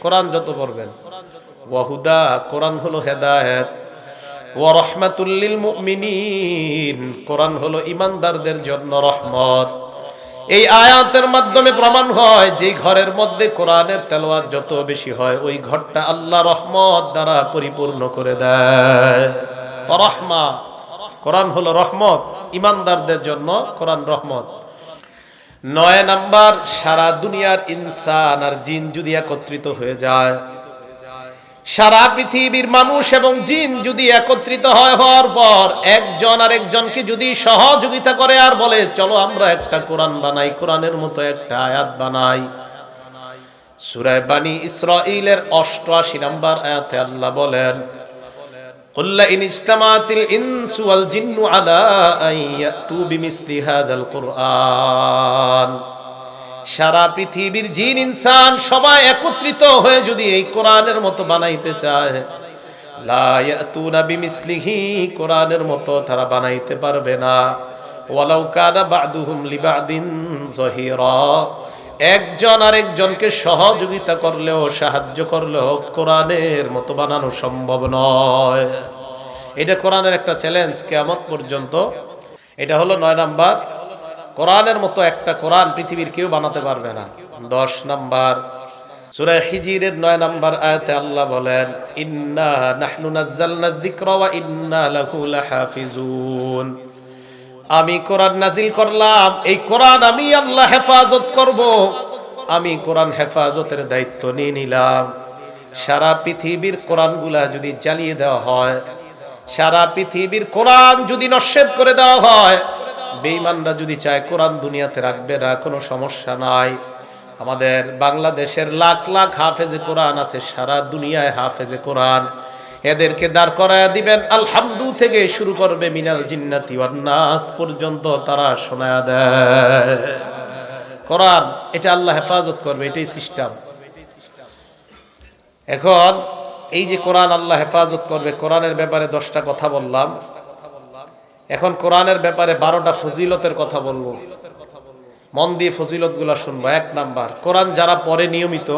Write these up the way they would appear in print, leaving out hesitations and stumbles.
কোরআন যত পড়বেন। ওয়া হুদা, কোরআন হলো হেদায়েত। ওয়া রাহমাতুল লিল মুমিনিন, কোরআন হলো ঈমানদারদের জন্য রহমত। এই আয়াতের মাধ্যমে প্রমাণ হয় যে ঘরের মধ্যে কোরআনের তেলাওয়াত যত বেশি হয় ওই ঘরটা আল্লাহ রহমত দ্বারা পরিপূর্ণ করে দেয়। রহমা, কোরআন হলো রহমত, ঈমানদারদের জন্য কোরআন রহমত। 9 নাম্বার, সারা দুনিয়ার ইনসান আর জিন যদি একত্রিত হয়ে যায়, সারা পৃথিবীর মানুষ এবং জিন যদি একত্রিত হওয়ার পর একজন আর একজনকে যদি সহযোগিতা করে আর বলে চলো আমরা একটা কোরআন বানাই, কোরআনের মতো একটা আয়াত বানাই। সূরা বানী ইসরাঈলের 88 নম্বর আয়াতে আল্লাহ বলেন, কুল লা ইন ইজতামাতিল ইনসু ওয়াল জিন্নু আলা আন ইয়াতু বিমিসলি হাযাল কুরআন, সারা পৃথিবীর জিন ইনসান সবাই একত্রিত হয়ে যদি এই কোরআনের মতো বানাইতে চায়, লা ইয়াতুনা বিমিসলিহি, কোরআনের মতো তারা বানাইতে পারবে না। ওয়ালাউ কানা বা'দুহুম লিবা'দিন যহিরা, একজন আরেকজনকে সহযোগিতা করলেও সাহায্য করলেও কোরআনের মতো বানানো সম্ভব নয়। এটা কোরআনের একটা চ্যালেঞ্জ কিয়ামত পর্যন্ত। এটা হলো 9 নাম্বার, কোরআনের মতো একটা কোরআন পৃথিবীর কেউ বানাতে পারবে না। 10 নাম্বার, সূরা হিজরের 9 নাম্বার আয়াতে আল্লাহ বলেন, ইন্না নাহনু নাযালনা যিকরা ওয়া ইন্না লাহু লাহাফিজুন, আমি কোরআন নাজিল করলাম, এই কোরআন আমি আল্লাহ হেফাজত করব। আমি কোরআন হেফাজতের দায়িত্ব নিয়ে নিলাম। সারা পৃথিবীর কোরআনগুলা যদি জ্বালিয়ে দেওয়া হয়, সারা পৃথিবীর কোরআন যদি নস্যাৎ করে দেওয়া হয়, বেঈমানরা যদি চায় কোরআন দুনিয়াতে রাখবে না, কোনো সমস্যা নাই। আমাদের বাংলাদেশের লাখ লাখ হাফেজে কোরআন আছে, সারা দুনিয়ায় হাফেজে কোরআন, এদেরকে দাঁড় করায়া দিবেন, আলহামদু থেকে শুরু করবে মিনাল জিন্নাতি ওয়ান নাস পর্যন্ত তারা শোনায়া দেয় কোরআন। এটা আল্লাহ হেফাজত করবে, এটাই সিস্টেম। এখন এই যে কোরআন আল্লাহ হেফাজত করবে, কোরআনের ব্যাপারে 10টা কথা বললাম। এখন কোরআনের ব্যাপারে 12টা ফজিলতের কথা বলবো, মন দিয়ে ফজিলতগুলো শুনবো। 1 নাম্বার, কোরআন যারা পড়ে নিয়মিত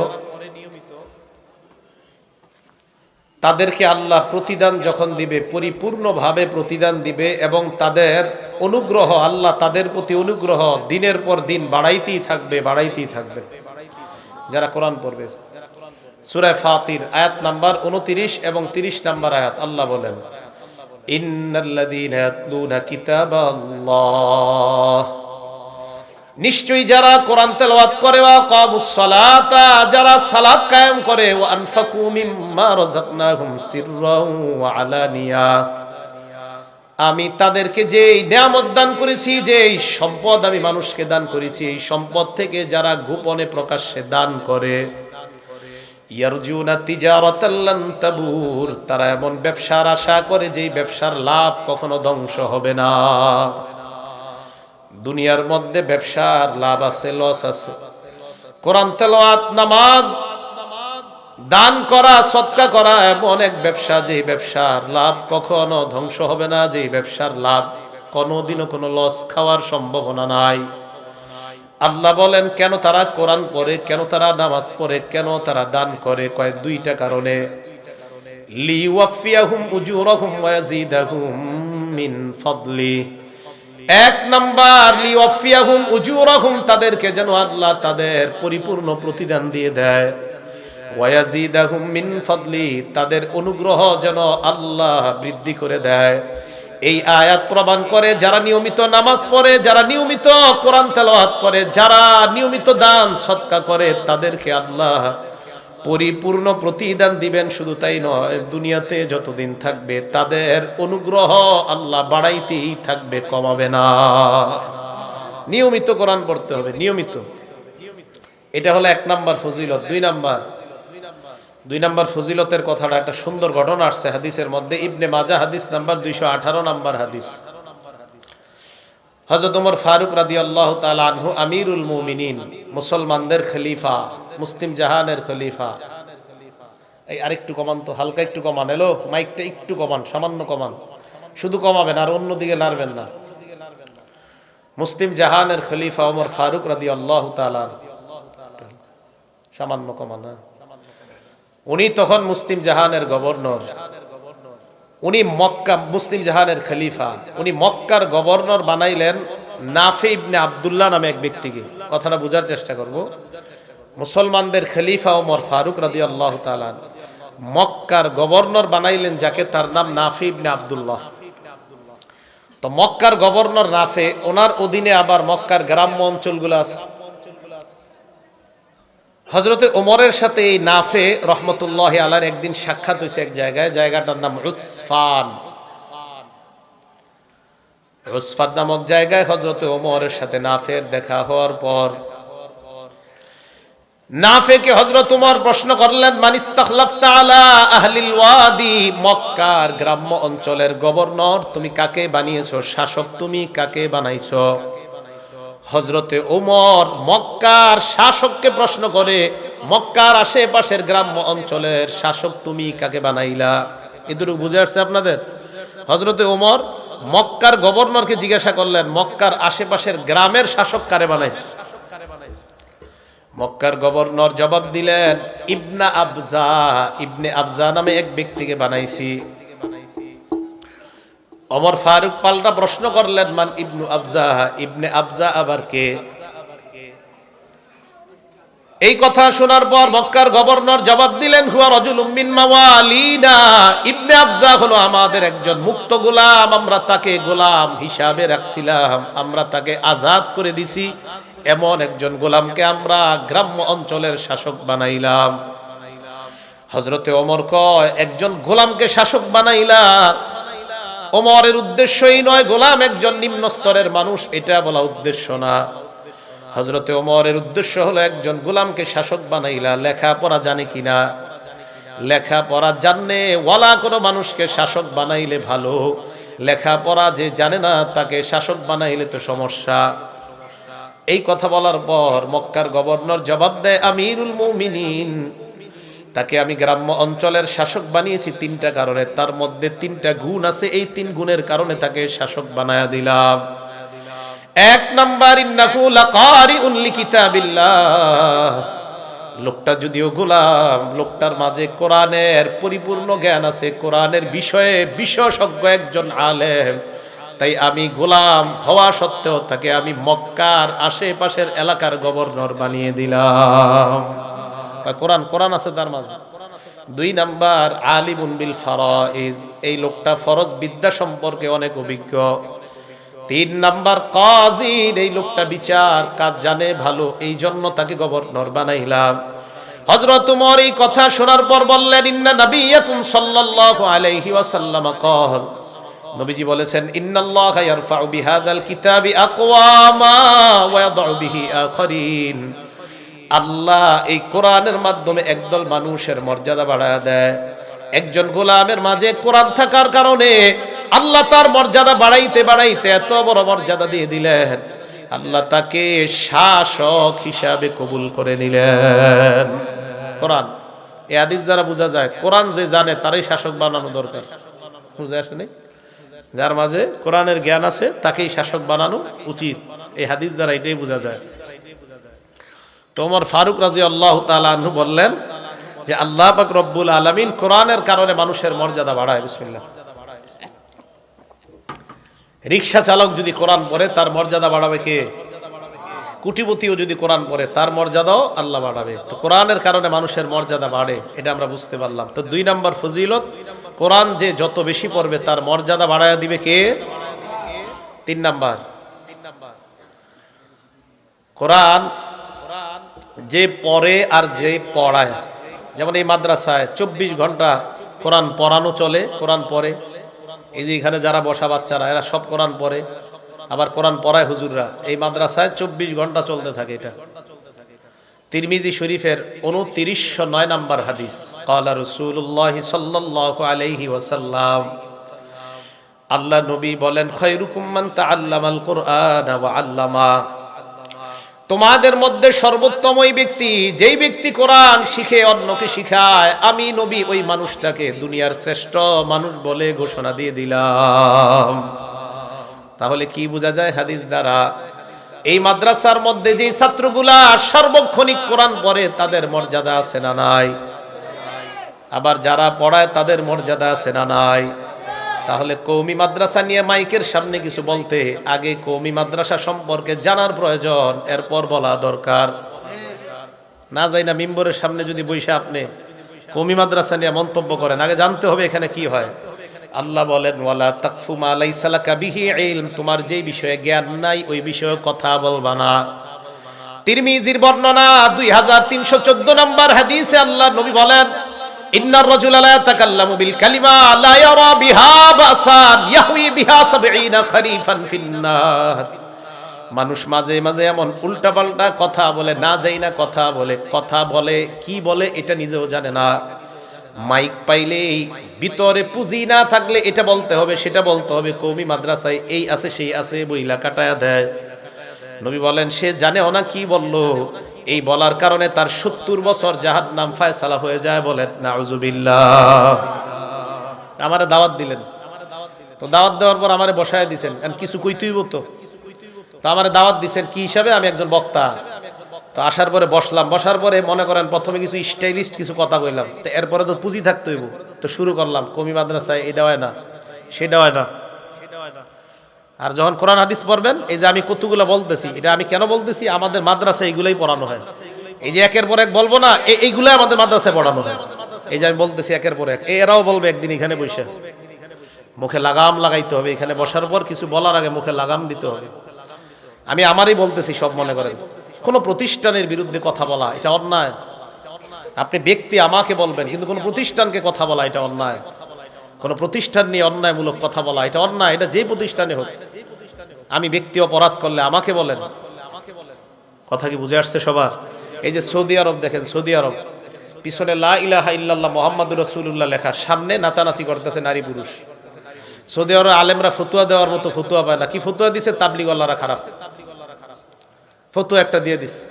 তাদেরকে আল্লাহ প্রতিদান যখন দিবে পরিপূর্ণভাবে প্রতিদান দিবে, এবং তাদের অনুগ্রহ, আল্লাহ তাদের প্রতি অনুগ্রহ দিনের পর দিন বাড়াইতেই থাকবে, বাড়াইতেই থাকবে যারা কোরআন পড়বে। সূরা ফাতির আয়াত নাম্বার 29 এবং 30 নাম্বার আয়াত আল্লাহ বলেন, ইন্নাল্লাযীনা ইয়াতলুনা কিতাবাল্লাহ, নিশ্চয়ই যারা কোরআন তেলাওয়াত করে, ওয়া কামুস সালাতা, যারা সালাত কায়েম করে, ওয়া আনফাকু মিম্মা রাযাকনাহুম সিররাও ওয়া আলানিয়া, আমি তাদেরকে যে নিয়ামত দান করেছি, যে এই সম্পদ আমি মানুষকে দান করেছি, এই সম্পদ থেকে যারা গোপনে প্রকাশ্যে দান করে, ইয়ারজুনা তিজারাতাল লান তাবুর, তারা এমন ব্যবসার আশা করে যেই ব্যবসার লাভ কখনো ধ্বংস হবে না। দুনিয়ার মধ্যে ব্যবসার লাভ আছে, লস আছে। কোরআন তেলাওয়াত, নামাজ, দান করা, সদকা করা এমন এক ব্যবসা যেই ব্যবসার লাভ কখনো ধ্বংস হবে না, যেই ব্যবসার লাভ কোনোদিনও কোনো লস খাওয়ার সম্ভাবনা নাই। আল্লাহ বলেন কেন তারা কোরআন পড়ে, কেন তারা নামাজ পড়ে, কেন তারা দান করে? কয় 2টা কারণে। লিওয়াফিয়াহুম উজুরাহুম ওয়া ইয়াজিদাহুম মিন ফাদলি। 1 নাম্বার, লিওয়াফিয়াহুম উজুরাহুম, তাদেরকে যেন আল্লাহ তাদের পরিপূর্ণ প্রতিদান দিয়ে দেয়। ওয়া ইয়াজিদাহুম মিন ফাদলি, তাদের অনুগ্রহ যেন আল্লাহ বৃদ্ধি করে দেয়। এই আয়াত প্রমাণ করে যারা নিয়মিত নামাজ পড়ে, যারা নিয়মিত কোরআন তেলাওয়াত করে, যারা নিয়মিত দান সদকা করে, তাদেরকে আল্লাহ পরিপূর্ণ প্রতিদান দিবেন। শুধু তাই নয়, দুনিয়াতে যতদিন থাকবে তাদের অনুগ্রহ আল্লাহ বাড়াইতেই থাকবে, কমাবে না। নিয়মিত কোরআন পড়তে হবে, নিয়মিত। এটা হলো 1 নাম্বার ফজিলত। 2 নাম্বার ফজিলতের কথাটা, একটা সুন্দর ঘটনা আসছে হাদিসের মধ্যে, ইবনে মাজাহ হাদিস নাম্বার 218 নাম্বার হাদিস। হযরত ওমর ফারুক রাদিয়াল্লাহু তাআলা আনহু আমিরুল মুমিনিন, মুসলমানদের খলিফা, মুসলিম জাহানের খলিফা। এই আরেকটু কমান তো, হালকা একটু কমান, এলো মাইকটা একটু কমান, সামান্য কমান, শুধু কমাবেন আর অন্যদিকে নাড়বেন না। মুসলিম জাহানের খলিফা ওমর ফারুক রাদিয়াল্লাহু তাআলা, সামান্য কমান। উনি তখন মুসলিম জাহানের গভর্নর, উনি মক্কা মুসলিম জাহানের খলিফা, উনি মক্কার গভর্নর বানাইলেন নাফে ইবনে আব্দুল্লাহ নামে এক ব্যক্তিকে। কথাটা বোঝার চেষ্টা করব। মুসলমানদের খলিফা ওমর ফারুক রাদিয়াল্লাহু তাআলা মক্কার গভর্নর বানাইলেন যাকে, তার নাম নাফে ইবনে আব্দুল্লাহ। তো মক্কার গভর্নর নাফে, ওনার অধীনে আবার মক্কার গ্রাম্য অঞ্চলগুলো আছে। হযরতে ওমরের সাথে এই নাফে রহমতুল্লাহ আলাইহির একদিন সাক্ষাৎ হয়েছে এক জায়গায়, জায়গাটার নাম উসফান। উসফান নামক জায়গায় হযরতে ওমরের সাথে নাফের দেখা হওয়ার পর নাফেকে হযরত ওমর প্রশ্ন করলেন, মান ইস্তাখলাফতা আলা আহলিল ওয়াদি, মক্কার গ্রাম্য অঞ্চলের গভর্নর তুমি কাকে বানিয়েছো, শাসক তুমি কাকে বানাইছো? হযরতে ওমর মক্কার শাসককে প্রশ্ন করে, মক্কার আশেপাশের গ্রাম্য অঞ্চলের শাসক তুমি কাকে বানাইলা? এদুরু বুঝে আসছে আপনাদের? হযরতে ওমর মক্কার গভর্নরকে জিজ্ঞাসা করলেন, মক্কার আশেপাশের গ্রামের শাসক কারে বানাইছে? মক্কার গভর্নর জবাব দিলেন, ইবনে আবজা নামে এক ব্যক্তিকে বানাইছি। ওমর ফারুক পাল্টা প্রশ্ন করলেন, মান ইবনু আবজা, ইবনে আবজা আবার কে? এই কথা শোনার পর মক্কার গভর্নর জবাব দিলেন, হুয়া রাজুলুম মিন মাওয়ালিনা, ইবনে আবজা হলো আমাদের একজন মুক্ত গোলাম, আমরা তাকে গোলাম হিসাবে রাখছিলাম, আমরা তাকে আজাদ করে দিছি, এমন একজন গোলামকে আমরা গ্রাম্য অঞ্চলের শাসক বানাইলাম। হযরতে ওমর কয়, একজন গোলামকে শাসক বানাইলাম, ওমরের উদ্দেশ্যই নয় গোলাম একজন নিম্ন স্তরের মানুষ, এটা বলা উদ্দেশ্য না। হযরতে ওমরের উদ্দেশ্য হলো একজন গোলামকে শাসক বানাইলা, লেখাপড়া জানে কিনা? লেখাপড়া জানে ওয়ালা কোনো মানুষকে শাসক বানাইলে ভালো, লেখাপড়া যে জানে না তাকে শাসক বানাইলে তো সমস্যা। এই কথা বলার পর মক্কার গভর্নর জবাব দেয়, আমিরুল মুমিনিন, তাকে আমি গ্রাম্য অঞ্চলের শাসক বানিয়েছি তিনটা কারণে, তার মধ্যে তিনটা গুণ আছে, এই তিন গুণের কারণে তাকে শাসক বানায়া দিলাম। এক নাম্বার, ইন্নাহু লাকারিউন লিকিতাবিল্লাহ, লোকটা যদিও গোলাম, লোকটার মাঝে কোরআনের পরিপূর্ণ জ্ঞান আছে, কোরআনের বিষয়ে বিশেষজ্ঞ একজন আলেম। তাই আমি গোলাম হওয়া সত্ত্বেও তাকে আমি মক্কার আশেপাশের এলাকার গভর্নর বানিয়ে দিলাম। কোরআন আছে তার মাঝে। দুই নাম্বার, আলিমুন বিল ফারাইজ, এই লোকটা ফরজ বিদ্যা সম্পর্কে অনেক অভিজ্ঞ। তিন নাম্বার, কাজী, এই লোকটা বিচার কাজ জানে ভালো, এই জন্য তাকে গভর্নর বানাইলাম। হযরত ওমর এই কথা শোনার পর বললেন, ইন্না নাবিয়াকুম সাল্লাল্লাহু আলাইহি ওয়াসাল্লাম ক্বাল, নবীজি বলেছেন, ইন্নাল্লাহা ইয়ারফাউ বিহাযাল কিতাবি আকওয়ামা ওয়া ইয়াদউ বিহি আখারিন, আল্লাহ এই কোরআনের মাধ্যমে একদল মানুষের মর্যাদা বাড়ায় দেয়। একজন গোলামের মাঝে কোরআন থাকার কারণে আল্লাহ তার মর্যাদা বাড়াইতে বাড়াইতে এত বড় মর্যাদা দিয়ে দিলেন, আল্লাহ তাকে শাসক হিসাবে কবুল করে নিলেন। কোরআন, এই হাদিস দ্বারা বোঝা যায় কোরআন যে জানে তারই শাসক বানানো দরকার। বুঝে আসেনি? যার মাঝে কোরআনের জ্ঞান আছে তাকেই শাসক বানানো উচিত, এই হাদিস দ্বারা এটাই বোঝা যায়। তো ওমর ফারুক রাদিয়াল্লাহু তাআলা আনহু বললেন যে আল্লাহ পাক রব্বুল আলামিন কোরআনের কারণে মানুষের মর্যাদা বাড়ায়। বিসমিল্লাহ। রিকশা চালক যদি কোরআন পড়ে তার মর্যাদা বাড়াবে কে? কোটিপতিও যদি কোরআন পড়ে তার মর্যাদাও আল্লাহ বাড়াবে। তো কোরআনের কারণে মানুষের মর্যাদা বাড়ে, এটা আমরা বুঝতে পারলাম। তো দুই নাম্বার ফজিলত, কোরআন যে যত বেশি পড়বে তার মর্যাদা বাড়ায়া দিবে কে? তিন নাম্বার, কোরআন যে পড়ে আর যে পড়ায়, যেমন এই মাদ্রাসায় 24 ঘন্টা কোরআন পড়ানো চলে, কোরআন পড়ে। এই যে এখানে যারা বসা বাচ্চারা এরা সব কোরআন পড়ে, আবার কোরআন পড়ায় হুজুররা। এই মাদ্রাসায় 24 ঘন্টা চলতে থাকে। এটা তিরমিজি শরীফের 2909 নাম্বার হাদিস। ক্বালা রাসূলুল্লাহ সাল্লাল্লাহু আলাইহি ওয়াসাল্লাম, আল্লাহ নবী বলেন, খায়রুকুম মান তাআল্লামাল কুরআনা ওয়া আল্লামা, তোমাদের মধ্যে সর্বোত্তম ওই ব্যক্তি যেই ব্যক্তি কোরআন শিখে অন্যকে শিখায়, আমি নবী ওই মানুষটাকে দুনিয়ার শ্রেষ্ঠ মানুষ বলে ঘোষণা দিয়ে দিলাম। তাহলে কি বোঝা যায় হাদিস দ্বারা? এই মাদ্রাসার মধ্যে যে ছাত্রগুলা সার্বক্ষণিক কোরআন পড়ে তাদের মর্যাদা আছে না নাই? আবার যারা পড়ায় তাদের মর্যাদা আছে না নাই? তাহলে কওমি মাদ্রাসা নিয়ে মাইকের সামনে কিছু বলতে আগে কওমি মাদ্রাসা সম্পর্কে জানার প্রয়োজন, এরপর বলা দরকার। না যাই না মিম্বরের সামনে যদি বইসা আপনি কওমি মাদ্রাসা নিয়ে মন্তব্য করেন, আগে জানতে হবে এখানে কি হয়। আল্লাহ বলেন ওয়ালা তাকফু মা লাইসা লাকা বিহি ইলম, তোমার যেই বিষয়ে জ্ঞান নাই ওই বিষয়ে কথা বলবা না। তিরমিজির বর্ণনা 2314 নম্বর হাদিসে আল্লাহ নবী বলেন ইন্নার রাজুলা লা ইয়াতাকাল্লামু বিল কালিমা লা ইয়ারা বিহা বাসান ইয়াহউই বিহা 70 খরিফান ফিন্নার। মানুষ মাঝে মাঝে এমন উল্টাপাল্টা কথা বলে, না যাই না কথা বলে কি বলে এটা নিজেও জানে না। মাইক পাইলেই ভিতরে পুঁজি না থাকলে এটা বলতে হবে সেটা বলতে হবে, কওমি মাদ্রাসায় এই আছে সেই আছে বইলা কাটায়া দেয়। নবী বলেন সে জানেও না কি বললো, এই বলার কারণে তার 70 বছর জাহান্নাম ফায়সালা হয়ে যায়। বলেন নাউজুবিল্লাহ। আমারে দাওয়াত দিলেন, তো দাওয়াত দেওয়ার পর আমারে বসায় দিয়েছেন, কিছু কইতেই তো আমারে দাওয়াত দিয়েছেন কি হিসাবে? আমি একজন বক্তা। তো আসার পরে বসলাম, বসার পরে মনে করেন প্রথমে কিছু স্টাইলিস্ট কিছু কথা কইলাম, তো এরপরে তো পুঁজি থাকতে হইব, তো শুরু করলাম কওমি মাদ্রাসায় এটা হয় না সেটা হয় না। আর যখন কোরআন হাদিস পড়বেন, এই যে আমি কতগুলো বলতেছি, এটা আমি কেন বলতেছি? আমাদের মাদ্রাসায় এইগুলাই পড়ানো হয়। এই যে একের পর এক বলবো না, এইগুলাই আমাদের মাদ্রাসায় পড়ানো হয়। এই যে আমি বলতেছি একের পর এক, এরাও বলবে একদিন এখানে বসে। মুখে লাগাম লাগাইতে হবে, এখানে বসার পর কিছু বলার আগে মুখে লাগাম দিতে হবে। আমি আমারই বলতেছি, সব মনে করেন কোন প্রতিষ্ঠানের বিরুদ্ধে কথা বলা এটা অন্যায়। আপনি ব্যক্তি আমাকে বলবেন, কিন্তু কোন প্রতিষ্ঠানকে কথা বলা এটা অন্যায়। কোন প্রতিষ্ঠান নিয়ে অন্যায়মূলক কথা বলা এটা অন্যায়, এটা যে প্রতিষ্ঠানে হোক। আমি ব্যক্তি অপরাধ করলে আমাকে বলেন। কথা কি বুঝে আসছে সবার? এই যে সৌদি আরব দেখেন, সৌদি আরব পিছনে লা ইলাহা ইল্লাল্লাহ মুহাম্মাদুর রাসূলুল্লাহ লেখা, সামনে নাচানাচি করতেছে নারী পুরুষ। সৌদি আরব আলেমরা ফতুয়া দেওয়ার মতো ফতুয়া পায় না। কি ফতুয়া দিছে? তাবলিগওয়ালারা খারাপ ফতুয়া একটা দিয়ে দিছে।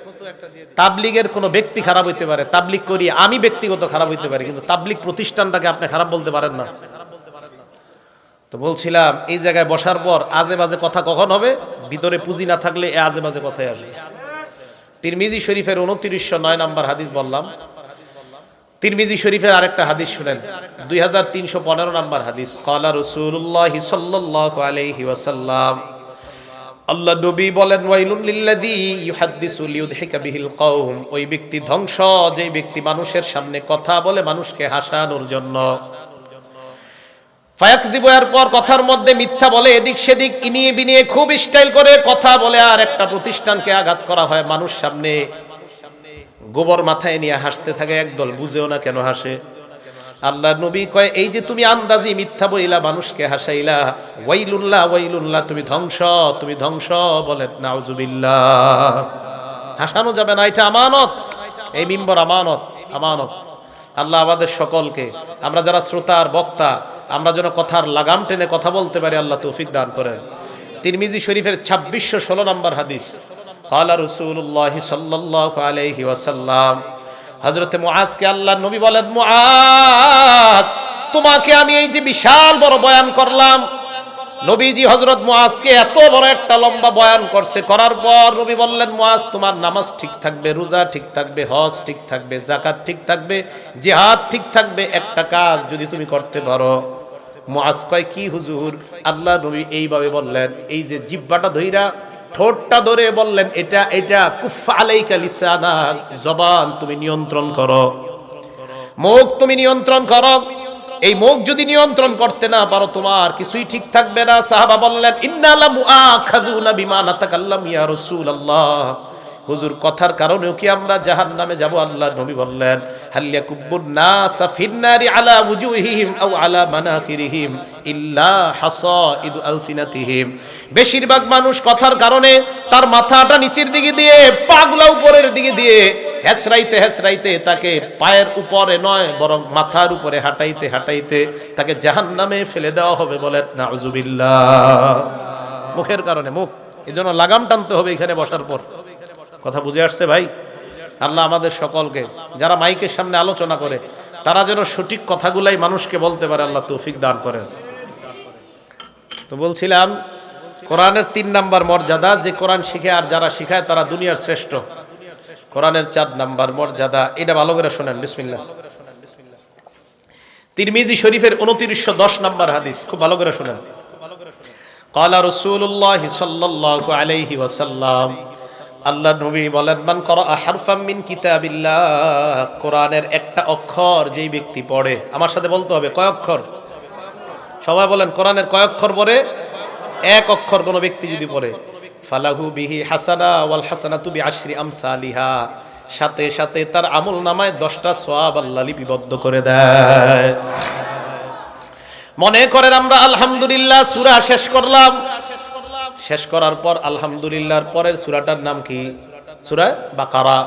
তাবলিগের কোন ব্যক্তি খারাপ হইতে পারে, তাবলিগ করি আমি ব্যক্তিগত খারাপ হইতে পারে, কিন্তু তাবলিগ প্রতিষ্ঠানটাকে আপনি খারাপ বলতে পারেন না। তো বলছিলাম এই জায়গায় বসার পর আজে বাজে কথা কখন হবে? ভিতরে পুঁজি না থাকলে এ আজে বাজে কথাই আসবে। তিরমিজি শরীফের 2909 নম্বর হাদিস বললাম। তিরমিজি শরীফের আরেকটা হাদিস শুনেন, 2315 নম্বর হাদিস। ক্বালা রাসূলুল্লাহ সাল্লাল্লাহু আলাইহি ওয়াসাল্লাম, আল্লাহ নবী বলেন ওয়াইলুন লিল্লাযী ইউহাদ্দিসু লিউদহিকা বিহিল কওম, ওই ব্যক্তি ধ্বংস যে ব্যক্তি মানুষের সামনে কথা বলে মানুষকে হাসানোর জন্য। ফায়াকযিবু, এরপর কথার মধ্যে মিথ্যা বলে, এদিক সেদিক ইনিয়ে বিনিয়ে খুব স্টাইল করে কথা বলে, আর একটা প্রতিষ্ঠানকে আঘাত করা হয় মানুষ সামনে। গোবর মাথায় নিয়ে হাসতে থাকে একদল, বুঝেও না কেন হাসে। আল্লাহ নবী কয় এই যে তুমি আন্দাজি মিথ্যা বইলা মানুষকে হাসাইলা, ওয়াইলুল্লাহ ওয়াইলুল্লাহ, তুমি ধ্বংস তুমি ধ্বংস। বলেন নাউজুবিল্লাহ। হাসানো যাবে না, এটা আমানত। এই মিম্বর আমানত, আমানত। আল্লাহ আমাদের সকলকে, আমরা যারা শ্রোতা আর বক্তা, আমরা যেন কথার লাগাম টেনে কথা বলতে পারি, আল্লাহ তৌফিক দান করেন। তিরমিজি শরীফের 2616 নম্বর হাদিস। ক্বালা রাসূলুল্লাহ সাল্লাল্লাহু আলাইহি ওয়াসাল্লাম, হযরতে মুআজকে আল্লাহ নবী বলেন, মুআজ তোমাকে আমি এই যে বিশাল বড় বয়ান করলাম। নবীজি হযরত মুআজকে এত বড় একটা লম্বা বয়ান করছে, করার পর নবী বললেন, মুআজ তোমার নামাজ ঠিক থাকবে, রোজা ঠিক থাকবে, হজ ঠিক থাকবে, যাকাত ঠিক থাকবে, জিহাদ ঠিক থাকবে, একটা কাজ যদি তুমি করতে পারো। মুআজ কয় কি হুজুর? আল্লাহ নবী এইভাবে বললেন, এই যে জিহ্বাটা ধইরা ঠোঁটটা ধরে বললেন, এটা এটা কুফা আলাইকা লিসানাক, জবান তুমি নিয়ন্ত্রণ করো, মুখ তুমি নিয়ন্ত্রণ করো। এই মুখ যদি নিয়ন্ত্রণ করতে না পারো তোমার কিছুই ঠিক থাকবে না। সাহাবা বললেন, ইন্না লা মুআখাযুনা বিমা নাতাকাল্লাম ইয়া রাসূলুল্লাহ, হুজুর কথার কারণেও কি আমরা জাহান্নামে যাব? আল্লাহ নবী বললেন, হাল ইয়াকুবুন নাসা ফিন্নারি আলা ওয়ুজুহিহিম আও আলা মানাখিরিহিম ইল্লা হাসাইদু আলসিনাতিহিম, বেশিরভাগ মানুষ কথার কারণে তার মাথাটা নিচের দিকে দিয়ে পাগুলা উপরের দিকে দিয়ে হেঁচড়াইতে হেঁচড়াইতে তাকে পায়ের উপরে নয় বরং মাথার উপরে হাঁটাইতে হাঁটাইতে তাকে জাহান্নামে ফেলে দেওয়া হবে। বলেন নাউজুবিল্লাহ। মুখের কারণে, মুখ, এজন্য লাগাম টানতে হবে এখানে বসার পর। কথা বুঝে আসছে ভাই? আল্লাহ আমাদের সকলকে, যারা মাইকের সামনে আলোচনা করে তারা যেন সঠিক কথাগুলাই মানুষকে বলতে পারে, আল্লাহ তৌফিক দান করেন। তো বলছিলাম কোরআনের 3 নাম্বার মর্যাদা, যে কোরআন শিখে আর যারা শিখায় তারা দুনিয়ার শ্রেষ্ঠ। কোরআনের 4 নাম্বার মর্যাদা, এটা ভালো করে শোনেন, বিসমিল্লাহ। তিরমিজি শরীফের 2910 নম্বর হাদিস, খুব ভালো করে শুনেন। ক্বালা রাসূলুল্লাহ সাল্লাল্লাহু আলাইহি ওয়াসাল্লাম, আল্লাহ নবী বলেন, মান ক্বারা হারফাম মিন কিতাবিল্লাহ, কোরআনের একটা অক্ষর যেই ব্যক্তি পড়ে, আমার সাথে বলতে হবে কয় অক্ষর, সবাই বলেন কোরআনের কয় অক্ষর পড়ে, এক অক্ষর কোন ব্যক্তি যদি পড়ে, ফালাহু বিহি হাসানা ওয়াল হাসানাতু বিআশরি আমসালিহা, সাথে সাথে তার আমল নামায় 10টা সওয়াব আল্লাহ লিপিবদ্ধ করে দেয়। মনে করেন আমরা আলহামদুলিল্লাহ সূরা শেষ করলাম, শেষ করার পর আলহামদুলিল্লাহর পরের সূরাটার নাম কি, সূরা বাকারা।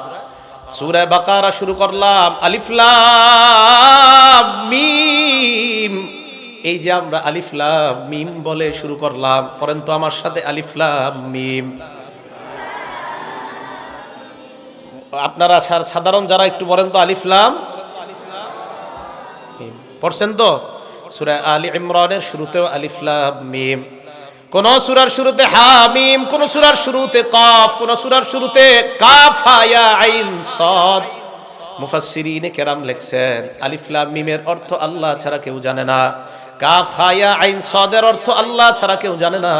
সূরা বাকারা শুরু করলাম, আলিফ লাম মিম, এই যে আমরা আলিফ লাম মিম বলে শুরু করলাম, পড়েন তো আমার সাথে আলিফ লাম মিম। আপনারা সাধারণ যারা একটু পড়েন তো আলিফ লাম মিম পড়ছেন তো? সূরা আলী ইমরানের শুরুতেও আলিফ লাম মিম, কোন সূরার শুরুতে হা মিম, কোন সূরার শুরুতে কাফ, কোন সূরার শুরুতে কাফ হা ইয়া আইন সাদ। মুফাসসিরিনে কেরাম লিখছেন আলিফ লাম মিমের অর্থ আল্লাহ ছাড়া কেউ জানে না, কাফ হা ইয়া আইন সাদের অর্থ আল্লাহ ছাড়া কেউ জানে না,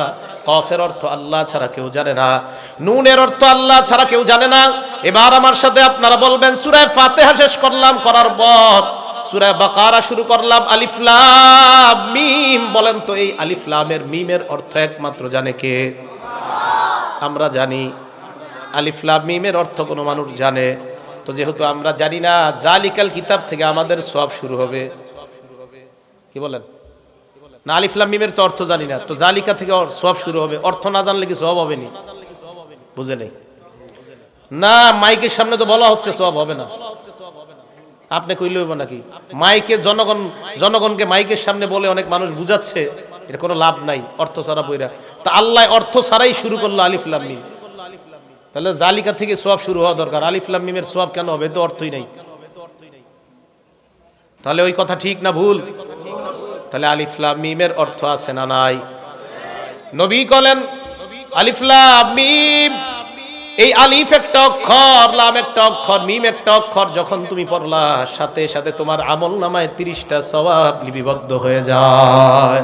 কফের অর্থ আল্লাহ ছাড়া কেউ জানে না, নুনের অর্থ আল্লাহ ছাড়া কেউ জানে না। এবার আমার সাথে আপনারা বলবেন, সূরা ফাতিহা শেষ করলাম, করার পর সূরা বাকারা শুরু করলাম, আলিফ লাম মিম, বলেন তো এই আলিফ লামের মিমের অর্থ একমাত্র জানে কে? আমরা জানি। আলিফ লাম মিমের অর্থ কোন মানুষ জানে? তো যেহেতু আমরা জানি না, জালিকাল কিতাব থেকে আমাদের সওয়াব শুরু হবে। কি বলেন? না, আলিফ লাম মিমের তো অর্থ জানি না, তো জালিকা থেকে সওয়াব শুরু হবে। অর্থ না জানলে কি সওয়াব হবে নি? বুঝে নেই না, মাইকের সামনে তো বলা হচ্ছে সওয়াব হবে না, আপনি কইলে হইব নাকি? মাইকে জনগণকে মাইকের সামনে বলে অনেক মানুষ বুঝাচ্ছে, এটা কোনো লাভ নাই অর্থ ছাড়া বইরা। তা আল্লাহ অর্থ ছাড়াই শুরু করলো আলিফ লাম মিম, তাহলে জালিকা থেকে সওয়াব শুরু হওয়া দরকার। আলিফ লাম মিমের সওয়াব কেন হবে? তো অর্থই নাই। তাহলে ওই কথা ঠিক না ভুল? তাহলে আলিফ লাম মিমের অর্থ আছে না নাই? নবী বলেন আলিফ লাম মিম, এই আলিফ একটা অক্ষর, লাম একটা অক্ষর, মিম একটা অক্ষর, যখন তুমি পড়লা সাথে সাথে তোমার আমল নামায় 30টা সওয়াব লিপিবদ্ধ হয়ে যায়।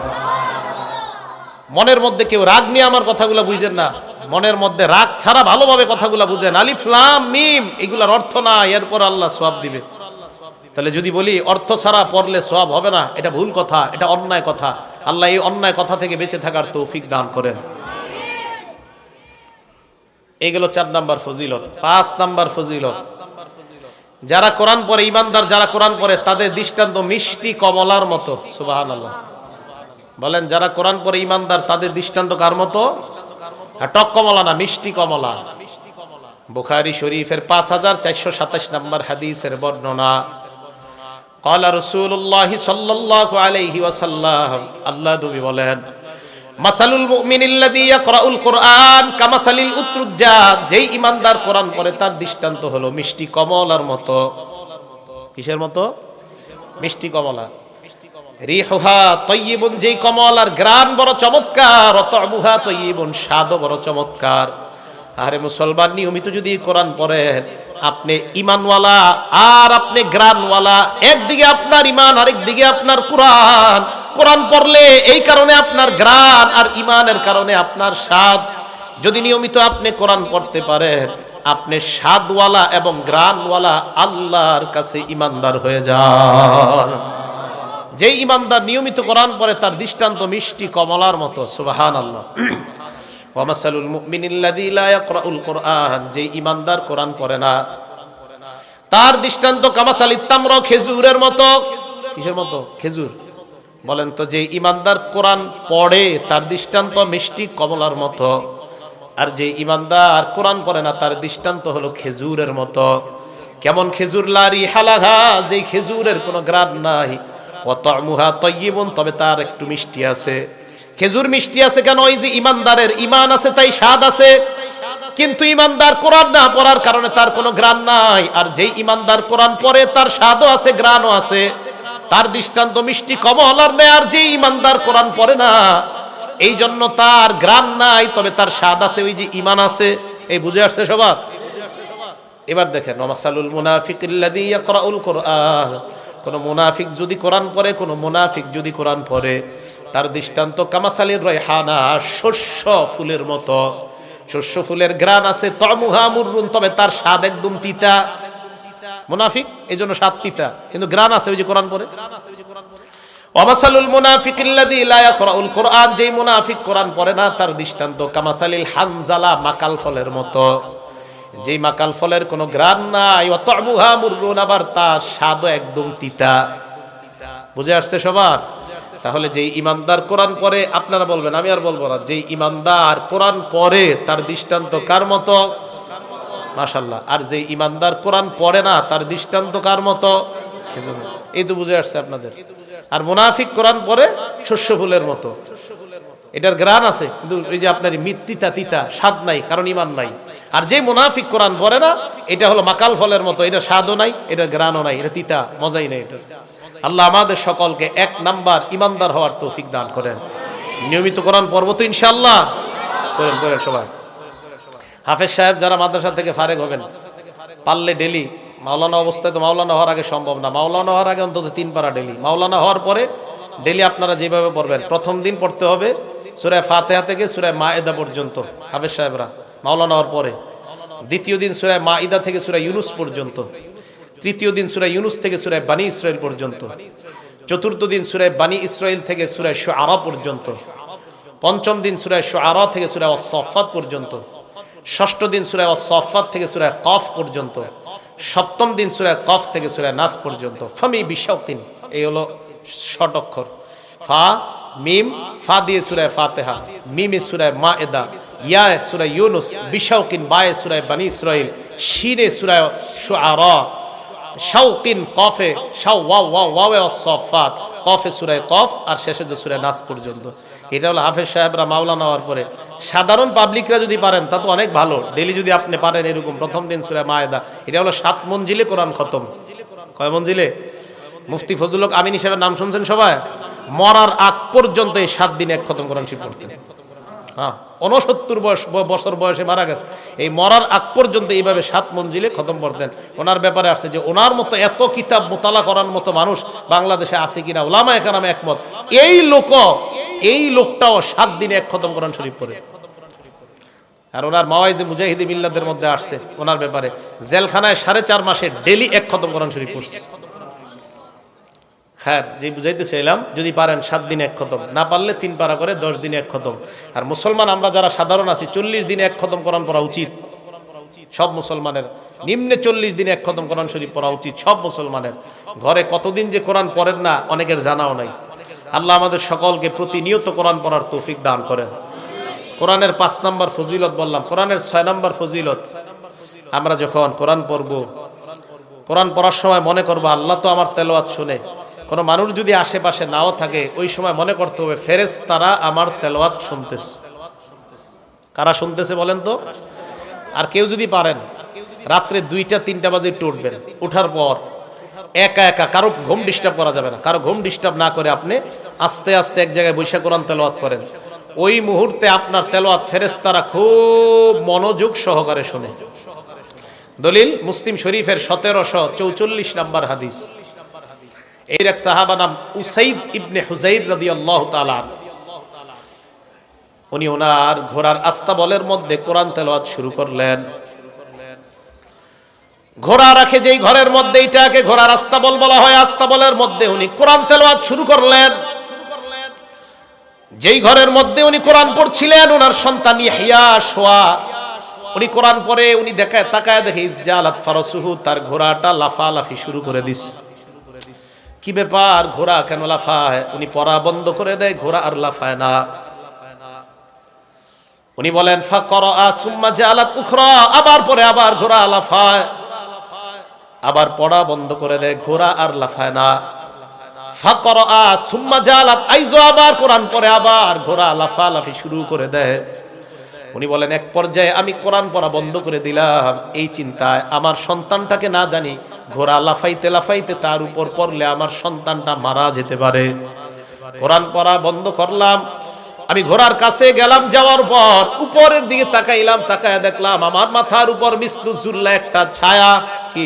মনের মধ্যে কেউ রাগ নিয়ে আমার কথাগুলো বুঝেন না, মনের মধ্যে রাগ ছাড়া ভালোভাবে কথাগুলো বুঝেন। আলিফ লাম মিম এগুলার অর্থ না, এরপর আল্লাহ সওয়াব দিবে। তাহলে যদি বলি অর্থ ছাড়া পড়লে সওয়াব হবে না, এটা ভুল কথা, এটা অন্যায় কথা। আল্লাহ এই অন্যায় কথা থেকে বেঁচে থাকার তৌফিক দান করেন। এগুলো 4 নাম্বার ফজিলত। 5 নাম্বার ফজিলত, যারা কোরআন পড়ে, ইমানদার যারা কোরআন পড়ে, তাদের দৃষ্টান্ত মিষ্টি কমলার মতো। সুবহানাল্লাহ বলেন, যারা কোরআন পড়ে ইমানদার, তাদের দৃষ্টান্ত কার মতো? টক কমলা না, মিষ্টি কমলা। বুখারী শরীফের 5427 নাম্বার হাদিসের বর্ণনা। ক্বালা রাসূলুল্লাহ সাল্লাল্লাহু আলাইহি ওয়াসাল্লাম, আল্লাহ নবী বলেন, মাসালুল মুমিনিল্লাযী ইয়াকরাউল কুরআন কামাসালিল উতরুজ্জাত, যেই ইমানদার কোরআন পড়ে তার দৃষ্টান্ত হলো মিষ্টি কমলার মতো। কিসের মতো? মিষ্টি কমলা। রিহুহা তাইয়িবুন, যেই কমলার ঘ্রাণ বড় চমৎকার, তা'মুহা তাইয়িবুন, স্বাদও বড় চমৎকার। আরে মুসলমান, নিয়মিত যদি কোরআন পড়েন, আপনি ঈমানওয়ালা আর আপনি ঘ্রাণওয়ালা, একদিকে আপনার ঈমান আরেক দিকে আপনার কোরআন। কোরআন পড়লে এই কারণে আপনার ঘ্রাণ, আর ঈমানের কারণে আপনার স্বাদ। যদি নিয়মিত আপনি কোরআন পড়তে পারেন, আপনি স্বাদওয়ালা এবং ঘ্রাণওয়ালা আল্লাহর কাছে ঈমানদার হয়ে যান। যেই ঈমানদার নিয়মিত কোরআন পড়ে তার দৃষ্টান্ত মিষ্টি কমলার মতো। সুবহানাল্লাহ। ওয়া মাসালুল মুমিনিল্লাযী লা ইয়াকরাউল কুরআন, যেই ঈমানদার কোরআন পড়ে না, তার দৃষ্টান্ত কামাসালিত তামর, খেজুরের মতো। কিসের মতো? খেজুর। বলেন তো, যে ঈমানদার কোরআন পড়ে তার দৃষ্টান্ত মিষ্টি কমলার মতো, আর যে ঈমানদার কোরআন পড়ে না তার দৃষ্টান্ত হলো খেজুরের মতো। কেমন খেজুর? লা রিহা লাহা, যেই খেজুরের কোনো ঘ্রাণ নাই। ওয়া তা'মুহা তাইয়িবুন, তবে তার একটু মিষ্টি আছে। খেজুর মিষ্টি আছে কেন? ওই যে ঈমানদারের ঈমান আছে তাই স্বাদ আছে। কিন্তু ঈমানদার কোরআন না পড়ার কারণে তার কোনো ঘ্রাণ নাই। আর যেই ঈমানদার কোরআন পড়ে তার স্বাদও আছে, ঘ্রাণও আছে। তার দৃষ্টান্ত মিষ্টি কমলার ন্যায়। আর যেই ঈমানদার কোরআন পড়ে না, এই জন্য তার ঘ্রাণ নাই, তবে তার স্বাদ আছে, ওই যে ঈমান আছে। এই বুঝে আসছে সবার? এবার দেখেন, ওয়া মাসালুল মুনাফিকিল্লাযী ইয়াকরাউল কুরআন, কোন মুনাফিক যদি কোরআন পড়ে, কোন মুনাফিক যদি কোরআন পড়ে, তার দৃষ্টান্ত কামাসালির রায়হানা, শস্য ফুলের মতো। শস্য ফুলের ঘ্রাণ আছে, তামুহা মুররুন, তবে তার স্বাদ একদম তিতা। মুনাফিক এই জন্য স্বাদ তিতা, কিন্তু ঘ্রাণ আছে ওই যে কোরআন পড়ে। ওয়ামাসালুল মুনাফিকিল্লাযী লা ইয়াকরাউল কোরআন, যেই মুনাফিক কোরআন পড়ে না, তার দৃষ্টান্ত কামাসালিল হানজালা, মাকাল ফলের মতো। যেই মাকাল ফলের কোনো ঘ্রাণ নাই, ওয়া তামুহা মুররুন, আবার তার স্বাদও একদম তিতা। বুঝে আসছে সবার? তাহলে যেই ইমানদার কোরআন পড়ে, আপনারা বলবেন, আমি আর বলবো না, যেই ইমানদার কোরআন পড়ে তার দৃষ্টান্ত কার মতো? মাশাআল্লাহ। আর যেই ইমানদার কোরআন পড়ে না, তার দৃষ্টান্ত কার মতো? এই তো বুঝে আসছে আপনাদের। আর মুনাফিক কোরআন পড়ে শস্য ফুলের মতো, এটার ঘ্রাণ আছে কিন্তু ওই যে আপনার তিতা তিতা, স্বাদ নাই, কারণ ইমান নাই। আর যে মুনাফিক কোরআন পড়ে না, এটা হলো মাকাল ফলের মতো, এটা স্বাদও নাই, এটা ঘ্রাণও নাই, এটা তিতা, মজাই নাই এটা। আল্লাহ আমাদের সকলকে 1 নাম্বার ইমানদার হওয়ার তৌফিক দান করেন। নিয়মিত কোরআন পড়ব তো ইনশাআল্লাহ, করেন সবাই। হাফেজ সাহেব যারা মাদ্রাসা থেকে ফারেগ হবেন, পারলে ডেলি, মাওলানা অবস্থায় তো মাওলানা হওয়ার আগে সম্ভব না, মাওলানা হওয়ার আগে অন্তত 3 পারা ডেলি, মাওলানা হওয়ার পরে ডেলি আপনারা যেভাবে পড়বেন, প্রথম দিন পড়তে হবে সূরা ফাতিহা থেকে সূরা মায়েদা পর্যন্ত হাফেজ সাহেবরা মাওলানা হওয়ার পরে, দ্বিতীয় দিন সূরা মাইদা থেকে সূরা ইউনুস পর্যন্ত, তৃতীয় দিন সূরা ইউনুস থেকে সূরা বানি ইসরাইল পর্যন্ত, চতুর্থ দিন সূরা বানি ইসরাইল থেকে সূরা শুআরা পর্যন্ত, পঞ্চম দিন সূরা শুআরা থেকে সূরা আস-সাফফাত পর্যন্ত, ষষ্ঠ দিন সূরা আস-সাফফাত থেকে সূরা কফ পর্যন্ত, সপ্তম দিন সূরা কফ থেকে সূরা নাস পর্যন্ত। ফামি বিশাউকিন, এই হলো শর্ট অক্ষর। ফা মিম, ফা দিয়ে সূরা ফাতিহা, মিমে সূরা মায়েদা, ইয়া সূরা ইউনুস, বিশাউকিন বায়ে সূরা বানি ইসরাইল, শিরে সূরা শুআরা, শাউকিন কফে শাও ওয়াও ওয়াও ওয়াও আস-সাফফাত, কফে সূরা কফ, আর শেষে তো সূরা নাস পর্যন্ত। এটা হলো হাফেজ সাহেবরা মাওলানা হওয়ার পরে। সাধারণ পাবলিকরা যদি পারেন তা তো অনেক ভালো, ডেলি যদি আপনি পারেন এরকম প্রথম দিন সূরা মায়েদা, এটা হলো 7 মঞ্জিলে কোরআন খতম। কয় মঞ্জিলে? মুফতি ফজলুল হক আমিন সাহেবের নাম শুনছেন সবাই? মরার আগ পর্যন্ত এই 7 দিনে 1 খতম কোরআন শরীফ পড়তেন। 69 বছর বয়সে মারা গেছে, এই মরার আগ পর্যন্ত এইভাবে 7 মঞ্জিলে খতম করতেন। ওনার ব্যাপারে আসছে যে ওনার মতো এত কিতাব মোতালা করার মতো মানুষ বাংলাদেশে আছে কিনা, উলামায়ে কেরামে একমত। এই লোকটাও 7 দিনে 1 খতম কোরআন শরীফ পড়ে। আর ওনার মাওয়াইজে মুজাহিদি মিল্লাতের মধ্যে আসছে ওনার ব্যাপারে, জেলখানায় 4.5 মাসে ডেলি 1 খতম কোরআন শরীফ পড়ছে। হ্যাঁ, যে বুঝাইতে চাইলাম, যদি পারেন 7 দিনে 1 খতম, না পারলে 3 পারা করে 10 দিনে 1 খতম। আর মুসলমান আমরা যারা সাধারণ আছি, 40 দিনে 1 খতম কোরআন পড়া উচিত সব মুসলমানের। নিম্নে 40 দিনে 1 খতম কোরআন শরীফ পড়া উচিত সব মুসলমানের। ঘরে কতদিন যে কোরআন পড়েন না অনেকের জানাও নাই। আল্লাহ আমাদের সকলকে প্রতিনিয়ত কোরআন পড়ার তৌফিক দান করেন। কোরআনের 5 নাম্বার ফজিলত বললাম, কোরআনের 6 নাম্বার ফজিলত, আমরা যখন কোরআন পড়ব, কোরআন পড়ার সময় মনে করব আল্লাহ তো আমার তেলাওয়াত শুনে। কোনো মানুষ যদি আশেপাশে নাও থাকে, ওই সময় মনে করতে হবে ফেরেশতারা আমার তেলাওয়াত শুনতেছে। কারা শুনতেছে বলেন তো? আর কেউ যদি পারেন রাত্রে 2টা-3টা বাজে একটু উঠবেন, উঠার পর একা একা, কারো ঘুম ডিস্টার্ব করা যাবে না, কারো ঘুম ডিস্টার্ব না করে আপনি আস্তে আস্তে এক জায়গায় বসে কোরআন তেলাওয়াত করেন। ওই মুহূর্তে আপনার তেলাওয়াত ফেরেশতারা খুব মনোযোগ সহকারে শুনে। দলিল মুসলিম শরীফের 1744 নম্বর হাদিস। এর এক সাহাবা নাম উসাইদ ইবনে হুজাইর রাদিয়াল্লাহু তাআলা, উনি ওনার ঘোড়ার আস্তাবলের মধ্যে কোরআন তেলাওয়াত শুরু করলেন। ঘোড়া রাখে যেই ঘরের মধ্যে, এটাকে ঘোড়ার আস্তাবল বলা হয়, আস্তাবলের মধ্যে উনি কোরআন তেলাওয়াত শুরু করলেন। যেই ঘরের মধ্যে উনি কোরআন পড়ছিলেন, ওনার সন্তান ইয়াহইয়া শোয়া, উনি কোরআন পড়ে, উনি তাকায় দেখে ইসজালাত ফারাসুহু, তার ঘোড়াটা লাফালাফি শুরু করে দিছে। কি ব্যাপার, ঘোড়া কেন লাফায়? উনি পড়া বন্ধ করে দেয়, ঘোড়া আর লাফায় না। উনি বলেন ফাকরা সুম্মা জালাত উখরা, আবার পরে আবার ঘোড়া লাফায়, আবার পড়া বন্ধ করে দেয়, ঘোড়া আর লাফায় না। ফাকরা সুম্মা জালাত আইজো, আবার কোরআন পড়ে, আবার ঘোড়া লাফালাফি শুরু করে দেয়। উনি বলেন এক পর্যায়ে আমি কোরআন পড়া বন্ধ করে দিলাম, এই চিন্তায় আমার সন্তানটাকে না জানি ঘোড়া লাফাইতে লাফাইতে তার উপর পড়লে আমার সন্তানটা মারা যেতে পারে। কোরআন পড়া বন্ধ করলাম, আমি ঘোড়ার কাছে গেলাম, যাওয়ার পর উপরের দিকে তাকাইলাম, তাকায় দেখলাম আমার মাথার উপর মিসলুজুল্লাহ একটা ছায়া। কি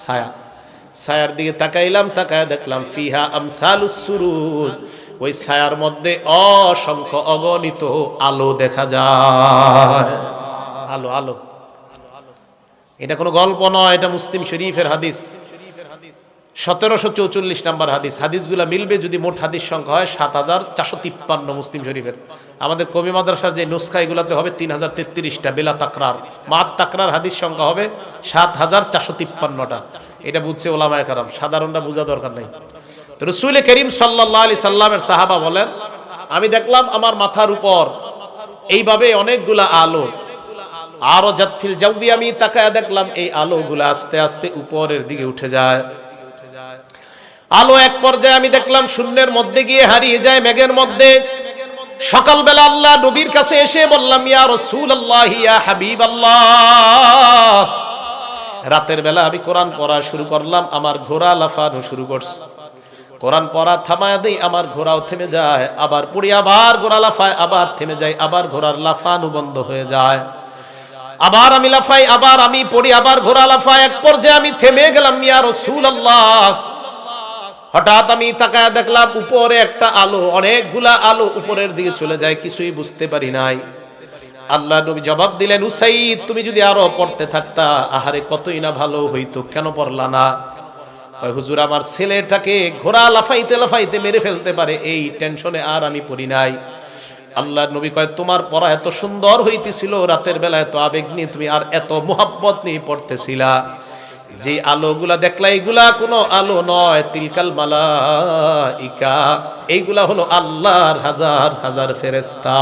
ছায়া? ছায়ার দিকে তাকাইলাম, তাকায় দেখলাম ফিহা আমসালুস সুরুজ, ওই ছায়ার মধ্যে অসংখ্য অগণিত আলো দেখা যায়। আলো আলো, এটা কোনো গল্প নয়, এটা মুসলিম শরীফের হাদিস, 1744 নম্বর হাদিস। হাদিসগুলা মিলবে যদি মোট হাদিস সংখ্যা হয় 7453 মুসলিম শরীফের। আমাদের কবি মাদ্রাসার যে নুসখা এগুলাতে হবে 3033টা বেলা তাকরার, মাত তাকরার হাদিস সংখ্যা হবে 7453টা। এটা বুঝছে ওলামায়ে কেরাম, সাধারণরা বোঝা দরকার নাই। তো রাসূল করিম সাল্লাল্লাহু আলাইহি সাল্লামের সাহাবা বলেন, আমি দেখলাম আমার মাথার উপর এইভাবে অনেকগুলা আলো, আরো জাতফিল জাওয়ি, আমি তাকায় দেখলাম এই আলোগুলা আস্তে আস্তে উপরের দিকে উঠে যায়। আলো এক পর্যায়ে আমি দেখলাম শূন্যের মধ্যে গিয়ে হারিয়ে যায় মেঘের মধ্যে। সকালবেলা আল্লাহ নবীর কাছে এসে বললাম, ইয়া রাসূলুল্লাহ, ইয়া হাবিবাল্লাহ। রাতের বেলা আমি কোরআন পড়া শুরু করলাম, আমার ঘোড়া লাফানো শুরু করছে। কোরআন পড়া থামায় দেই, আমার ঘোড়াও থেমে যায়, আবার পড়ি, আবার ঘোড়া লাফায়, আবার থেমে যায়, আবার ঘোড়ার লাফানো বন্ধ হয়ে যায়, আবার আমি লাফাই, আবার আমি পড়ি, আবার ঘোড়া লাফায়। এক পর্যায়ে আমি থেমে গেলাম, ইয়া রাসূলুল্লাহ। হঠাৎ আমি তাকায় দেখলাম উপরে একটা আলো, অনেকগুলা আলো উপরের দিকে চলে যায়, কিছুই বুঝতে পারি নাই। আল্লাহ নবী জবাব দিলেন, উসাইদ, তুমি যদি আরো পড়তে থাকতা, আহারে কতই না ভালো হইতো, কেন পড়লা না? কয়, হুজুর, আমার ছেলেটাকে ঘোড়া লাফাইতে লাফাইতে মেরে ফেলতে পারে, এই টেনশনে আর আমি পড়ি নাই। আল্লাহ নবী কয়, তোমার পড়া এত সুন্দর হইতেছিল, রাতের বেলা এত আবেগ নিয়ে তুমি আর এত মুহাব্বত নিয়ে পড়তেছিলা, যে আলোগুলা দেখলা এগুলা কোনো আলো নয়, তিলকাল মালাইকা, এইগুলা হলো আল্লাহর হাজার হাজার ফেরেশতা।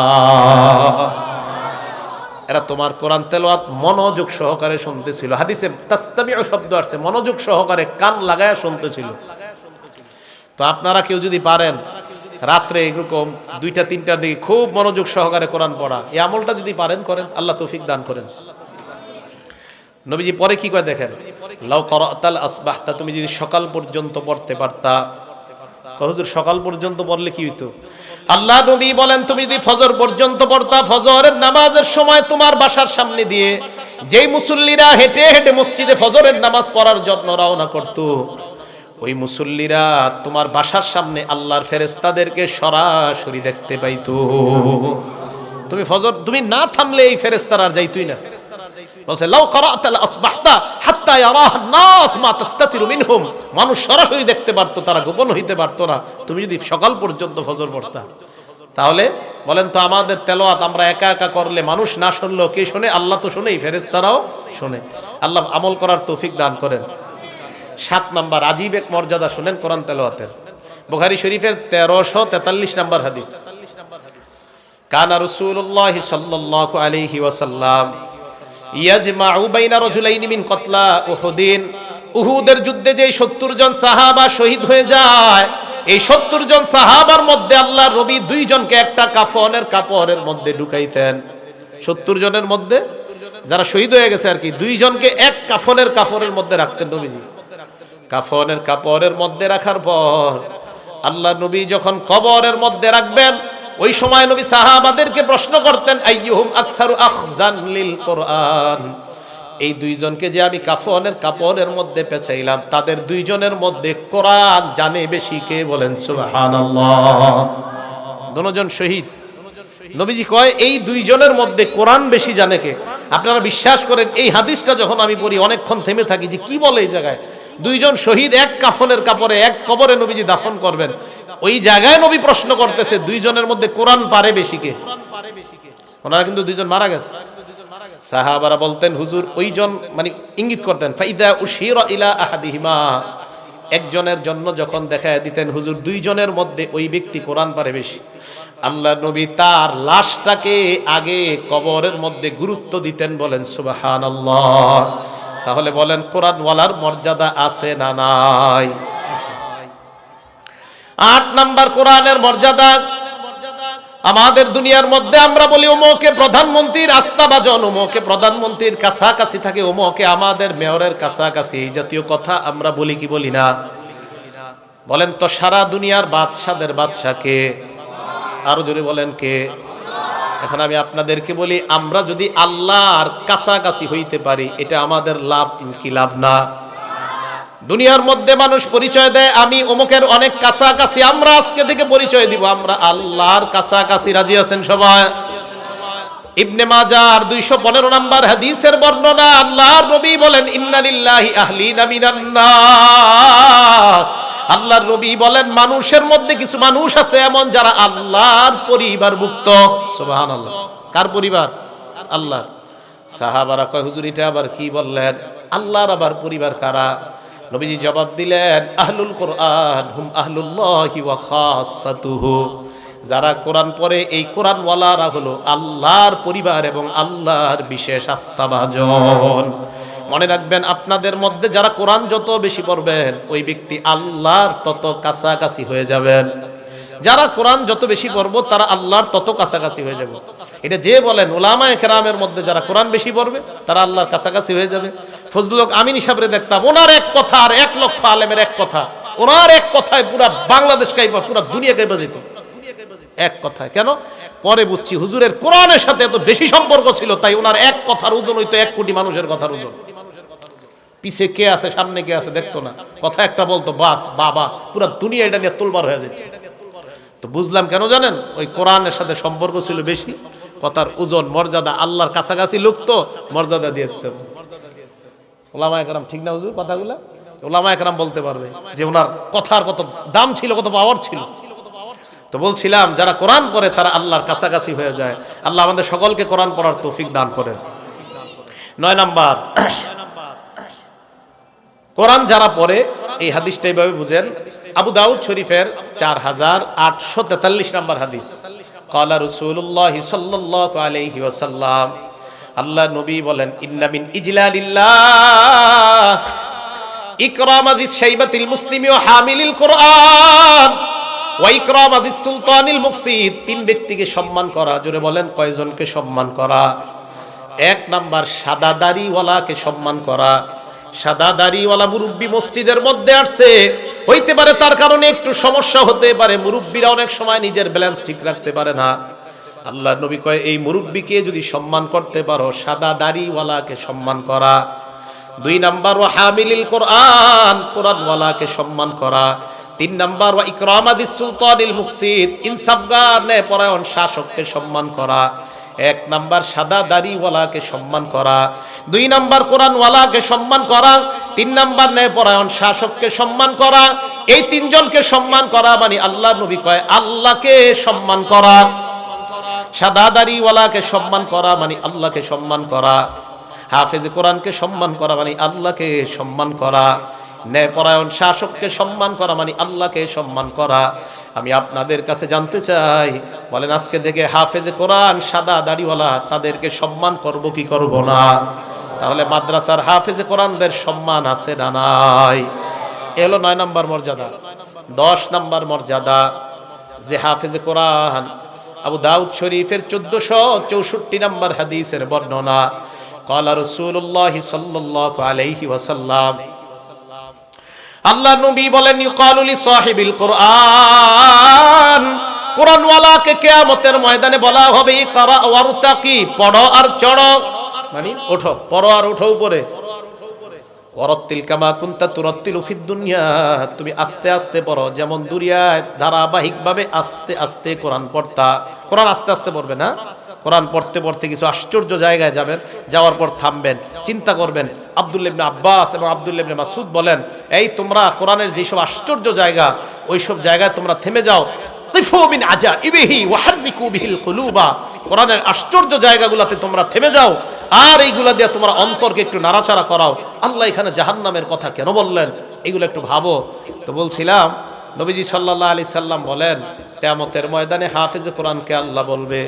এরা তোমার কোরআন তেলাওয়াত মনোযোগ সহকারে শুনতেছিল। হাদিসে তাসতামিউ শব্দ আছে, মনোযোগ সহকারে কান লাগায় শুনতেছিল। তো আপনারা কেউ যদি পারেন রাত্রে এরকম 2টা-3টার দিকে খুব মনোযোগ সহকারে কোরআন পড়া, এই আমলটা যদি পারেন করেন, আল্লাহ তৌফিক দান করেন। নবীজি পরে কি কয় দেখেন, লাউ করাতাল আসবাহতা, তুমি যদি সকাল পর্যন্ত পড়তে পারতা। হুজুর, সকাল পর্যন্ত পড়লে কি হইতো? আল্লাহ নবী বলেন, তুমি যদি ফজর পর্যন্ত পড়তা, ফজরের নামাজের সময় তোমার বাসার সামনে দিয়ে যেই মুসল্লিরা হেঁটে হেঁটে মসজিদে ফজরের নামাজ পড়ার জন্য রওনা করত, ওই মুসল্লিরা তোমার বাসার সামনে আল্লাহর ফেরেশতাদেরকে সরাসরি দেখতে পাইতো। তুমি ফজর তুমি না থামলে এই ফেরেশতারা আর যাইতোই না। বলছে, লাউ করাতাল আসবাহতা হাত্তা ইয়ারাহান নাস মা তাস্তাতিরু মিনহুম, মানুষ সরাসরি দেখতে পারতো, তারা গোপন হইতে পারতো না, তুমি যদি সকাল পর্যন্ত ফজর পড়তা। তাহলে বলেন তো, আমাদের তেলাওয়াত আমরা একা একা করলে মানুষ না শুনলেও কে শুনে? আল্লাহ তো শুনেই, ফেরেশতারাও শুনে। আল্লাহ আমল করার তৌফিক দান করেন। 7 নাম্বার আজীব এক মর্যাদা শুনেন কোরআন তেলাওয়াতের। বুখারী শরীফের 1343 নাম্বার হাদিস, কানা রাসূলুল্লাহ সাল্লাল্লাহু আলাইহি ওয়াসাল্লাম ইয়াজমাউ বাইনা রাজুলাইনি মিন কতলা উহুদিন, উহুদের যুদ্ধে যে 70 জন সাহাবা শহীদ হয়ে যায়, এই 70 জন সাহাবার মধ্যে আল্লাহর নবী 2 জনকে একটা কাফনের কাপড়ের মধ্যে ঢুকাইতেন। 70 জনের মধ্যে যারা শহীদ হয়ে গেছে আর কি, 2 জনকে এক কাফনের কাপড়ের মধ্যে রাখতেন নবীজি। কাফনের কাপড়ের মধ্যে রাখার পর আল্লাহ নবী যখন কবরের মধ্যে রাখবেন, ওই সময় নবী সাহাবাদেরকে প্রশ্ন করতেন, আইয়ুহুম আকসারু আখজান লিল কোরআন, এই 2 জনকে যে আমি কাফনের কাপড়ের মধ্যে পেঁচাইলাম, তাদের 2 জনের মধ্যে কোরআন জানে বেশি কে? বলেন সুবহানাল্লাহ। দুজন শহীদ, নবীজি কয় এই 2 জনের মধ্যে কোরআন বেশি জানে কে? আপনারা বিশ্বাস করেন, এই হাদিসটা যখন আমি পড়ি অনেকক্ষণ থেমে থাকি যে কি বলে এই জায়গায়। 2 জন শহীদ এক কাফনের কাপড়ে এক কবরে নবীজি দাফন করবেন, ওই জায়গায় নবী প্রশ্ন করতেছে 2 জনের মধ্যে কোরআন পারে বেশি কে? ওনারা কিন্তু 2 জন মারা গেছে। সাহাবারা বলতেন, হুজুর, ওই জন মানে ইঙ্গিত করতেন, ফাইদা উশিরা ইলা আহাদিহিমা, একজনের জন্য যখন দেখায় দিতেন, হুজুর 2 জনের মধ্যে ওই ব্যক্তি কোরআন পারে বেশি, আল্লাহ নবী তার লাশটাকে আগে কবরের মধ্যে গুরুত্ব দিতেন। বলেন সুবহানাল্লাহ। তাহলে বলেন, কোরআন ওয়ালার মর্যাদা আছে না নাই? 8 নাম্বার কোরআনের মর্যাদা। আমাদের দুনিয়ার মধ্যে আমরা বলি ওমকে প্রধানমন্ত্রীর আস্থাভাজন, ওমকে প্রধানমন্ত্রীর কাছাকাছি থাকে, ওমকে আমাদের মেয়রের কাছাকাছি, এই জাতীয় কথা আমরা বলি কি বলি না? বলেন তো, সারা দুনিয়ার বাদশাদের বাদশা কে? আরো জোরে বলেন কে? এখন আমি আপনাদেরকে বলি, আমরা যদি আল্লাহর কাছাকাছি হইতে পারি, এটা আমাদের লাভ কি লাভ না? দুনিয়ার মধ্যে মানুষ পরিচয় দেয় আমি অমুকের অনেক কাছাকাছি, আমরা আজকে থেকে পরিচয় দিব আমরা আল্লাহর কাছাকাছি। রাজি আছেন সবাই? ইবনে মাজার 215 নম্বর হাদিসের বর্ণনা, আল্লাহর নবী বলেন ইন্না লিল্লাহি আহলিনা মিনান নাস, আল্লাহর নবী বলেন মানুষের মধ্যে কিছু মানুষ আছে এমন যারা আল্লাহর পরিবারভুক্ত। সুবহানাল্লাহ। কার পরিবার? আল্লাহর। সাহাবারা কয় হুজুর এটা আবার কি বললেন, আল্লাহর আবার পরিবার কারা? নবীজি জবাব দিলেন আহলুল কোরআন হুম আহলুল্লাহি ওয়া খাসাতুহু, যারা কোরআন পড়ে এই কোরআনওয়ালারা হলো আল্লাহর পরিবার এবং আল্লাহর বিশেষ আস্থাভাজন। মনে রাখবেন আপনাদের মধ্যে যারা কোরআন যত বেশি পড়বেন ওই ব্যক্তি আল্লাহর তত কাছাকাছি হয়ে যাবেন। যারা কোরআন যত বেশি পড়বো তারা আল্লাহর তত কাছাকাছি হয়ে যাবে। এটা যে বলেন উলামায়ে কেরামের মধ্যে যারা কোরআন বেশি পড়বে তারা আল্লাহর কাছাকাছি হয়ে যাবে। ফজলুল হক আমিন হিসাবে দেখতাম ওনার এক কথা আর 1 লক্ষ আলেমের এক কথা, ওনার এক কথায় পুরা বাংলাদেশ কাইপা পুরা দুনিয়া কাইপা যেত এক কথায়। কেন? পরে বুঝছি হুজুরের কোরআনের সাথে এত বেশি সম্পর্ক ছিল তাই ওনার এক কথার ওজন হইতো 1 কোটি মানুষের কথার ওজন। পিছে কে আছে সামনে কে আছে দেখতো না, কথা একটা বলতো বাস বাবা পুরা দুনিয়া এটা নিয়ে তোলবার হয়ে যেত। তো বুঝলাম কেন জানেন? ওই কোরআনের সাথে সম্পর্ক ছিল বেশি, কথার ওজন মর্যাদা, আল্লাহর কাছাকাছি লোক তো মর্যাদা দিয়ে দিতে হবে। ওলামায়ে কেরাম ঠিক না হুজুর কথাগুলা? ওলামায়ে কেরাম বলতে পারবে যে ওনার কথার কত দাম ছিল, কত পাওয়ার ছিল। তো বলছিলাম যারা কোরআন পড়ে তারা আল্লাহর কাছাকাছি হয়ে যায়। আল্লাহ আমাদের সকলকে কোরআন পড়ার তৌফিক দান করেন। 9 নাম্বার, কোরআন যারা পড়ে এই হাদিসটা এইভাবে বুঝেন। আবু দাউদ শরীফের 4843 নম্বর হাদিস, ক্বালা রাসূলুল্লাহ সাল্লাল্লাহু আলাইহি ওয়াসাল্লাম, আল্লাহ নবী বলেন ইন্না মিন ইজলালিল্লাহ ইকরামাদিস শাইবাতিল মুসলিমি ওয়া হামিলিল কোরআন ওয়া ইকরামাদিস সুলতানিল মুকসিদ। 3 ব্যক্তিকে সম্মান করা। জোরে বলেন কয়জনকে সম্মান করা? 1 নাম্বার সাদা দাড়িওয়ালাকে সম্মান করা। সাদা দাড়িওয়ালা মুরব্বী মসজিদের মধ্যে আসছে, হইতে পারে তার কারণে একটু সমস্যা হতে পারে, মুরব্বীরা অনেক সময় নিজের ব্যালেন্স ঠিক রাখতে পারে না। আল্লাহর নবী কয় এই মুরব্বীকে যদি সম্মান করতে পারো সাদা দাড়িওয়ালাকে সম্মান করা। 2 নাম্বার ওয়া হামিলিল কোরআন, কোরআনওয়ালাকে সম্মান করা। 3 নাম্বার ওয়া ইকরামাদিস সুলতানিল মুকসিদ, ইনসাফগার ন্যায়পরায়ণ শাসককে সম্মান করা। 1 নাম্বার সাদা দাড়িওয়ালাকে সম্মান করা, 2 নাম্বার কোরআনওয়ালাকে সম্মান করা, 3 নাম্বার ন্যায়পরায়ণ শাসককে সম্মান করা। এই 3 জনকে সম্মান করা মানে আল্লাহর নবী কয় আল্লাহকে সম্মান করা। সাদা দাড়িওয়ালাকে সম্মান করা মানে আল্লাহকে সম্মান করা। হাফেজে কোরআনকে সম্মান করা মানে আল্লাহকে সম্মান করা। ন্যায়পরায়ণ শাসককে সম্মান করা মানে আল্লাহকে সম্মান করা। আমি আপনাদের কাছে জানতে চাই, বলেন আজকে থেকে হাফেজে কোরআন সাদা দাড়িওয়ালা তাদেরকে সম্মান করব কি করব না? তাহলে মাদ্রাসার হাফেজে কোরআনদের সম্মান আছে না নাই? এলো 9 নাম্বার মর্যাদা। 10 নাম্বার মর্যাদা যে হাফেজে কোরআন, আবু দাউদ শরীফের 1464 নাম্বার হাদিসের বর্ণনা, ক্বালা রাসূলুল্লাহ সাল্লাল্লাহু আলাইহি ওয়াসাল্লাম, আল্লাহ নবী বলেন ইউকালু লি সাহিবিল কোরআন, কোরআনওয়ালাকে কিয়ামতের ময়দানে বলা হবে ইকরা ওয়ারতাকি, পড়ো আর চড়ো, মানে ওঠো, পড়ো আর ওঠো উপরে। ওয়ারাত্তিল কামা কুনতা তুরাত্তিলু ফিদ দুনিয়া, তুমি আস্তে আস্তে পড়ো, যেমন দুনিয়ায় ধারাবাহিকভাবে আস্তে আস্তে কোরআন পড়তা। কোরআন আস্তে আস্তে পড়বে না, কোরআন পড়তে পড়তে কিছু আশ্চর্য জায়গায় যাবেন, যাওয়ার পর থামবেন, চিন্তা করবেন। আব্দুল্লাহ ইবনে আব্বাস এবং আব্দুল্লাহ ইবনে মাসউদ বলেন এই তোমরা কোরআনের যেসব আশ্চর্য জায়গা ওইসব জায়গায় তোমরা থেমে যাও। তিফু মিন আজাইবিহি ওয়া হাররিকু বিহিল কুলুবা, কোরআনের আশ্চর্য জায়গাগুলোতে তোমরা থেমে যাও আর এইগুলা দিয়ে তোমরা অন্তরকে একটু নাড়াচাড়া করাও। আল্লাহ এখানে জাহান্নামের কথা কেন বললেন এগুলো একটু ভাবো। তো বলছিলাম নবীজি সাল্লাল্লাহু আলাইহি সাল্লাম বলেন কিয়ামতের ময়দানে হাফেজে কোরআনকে আল্লাহ বলবে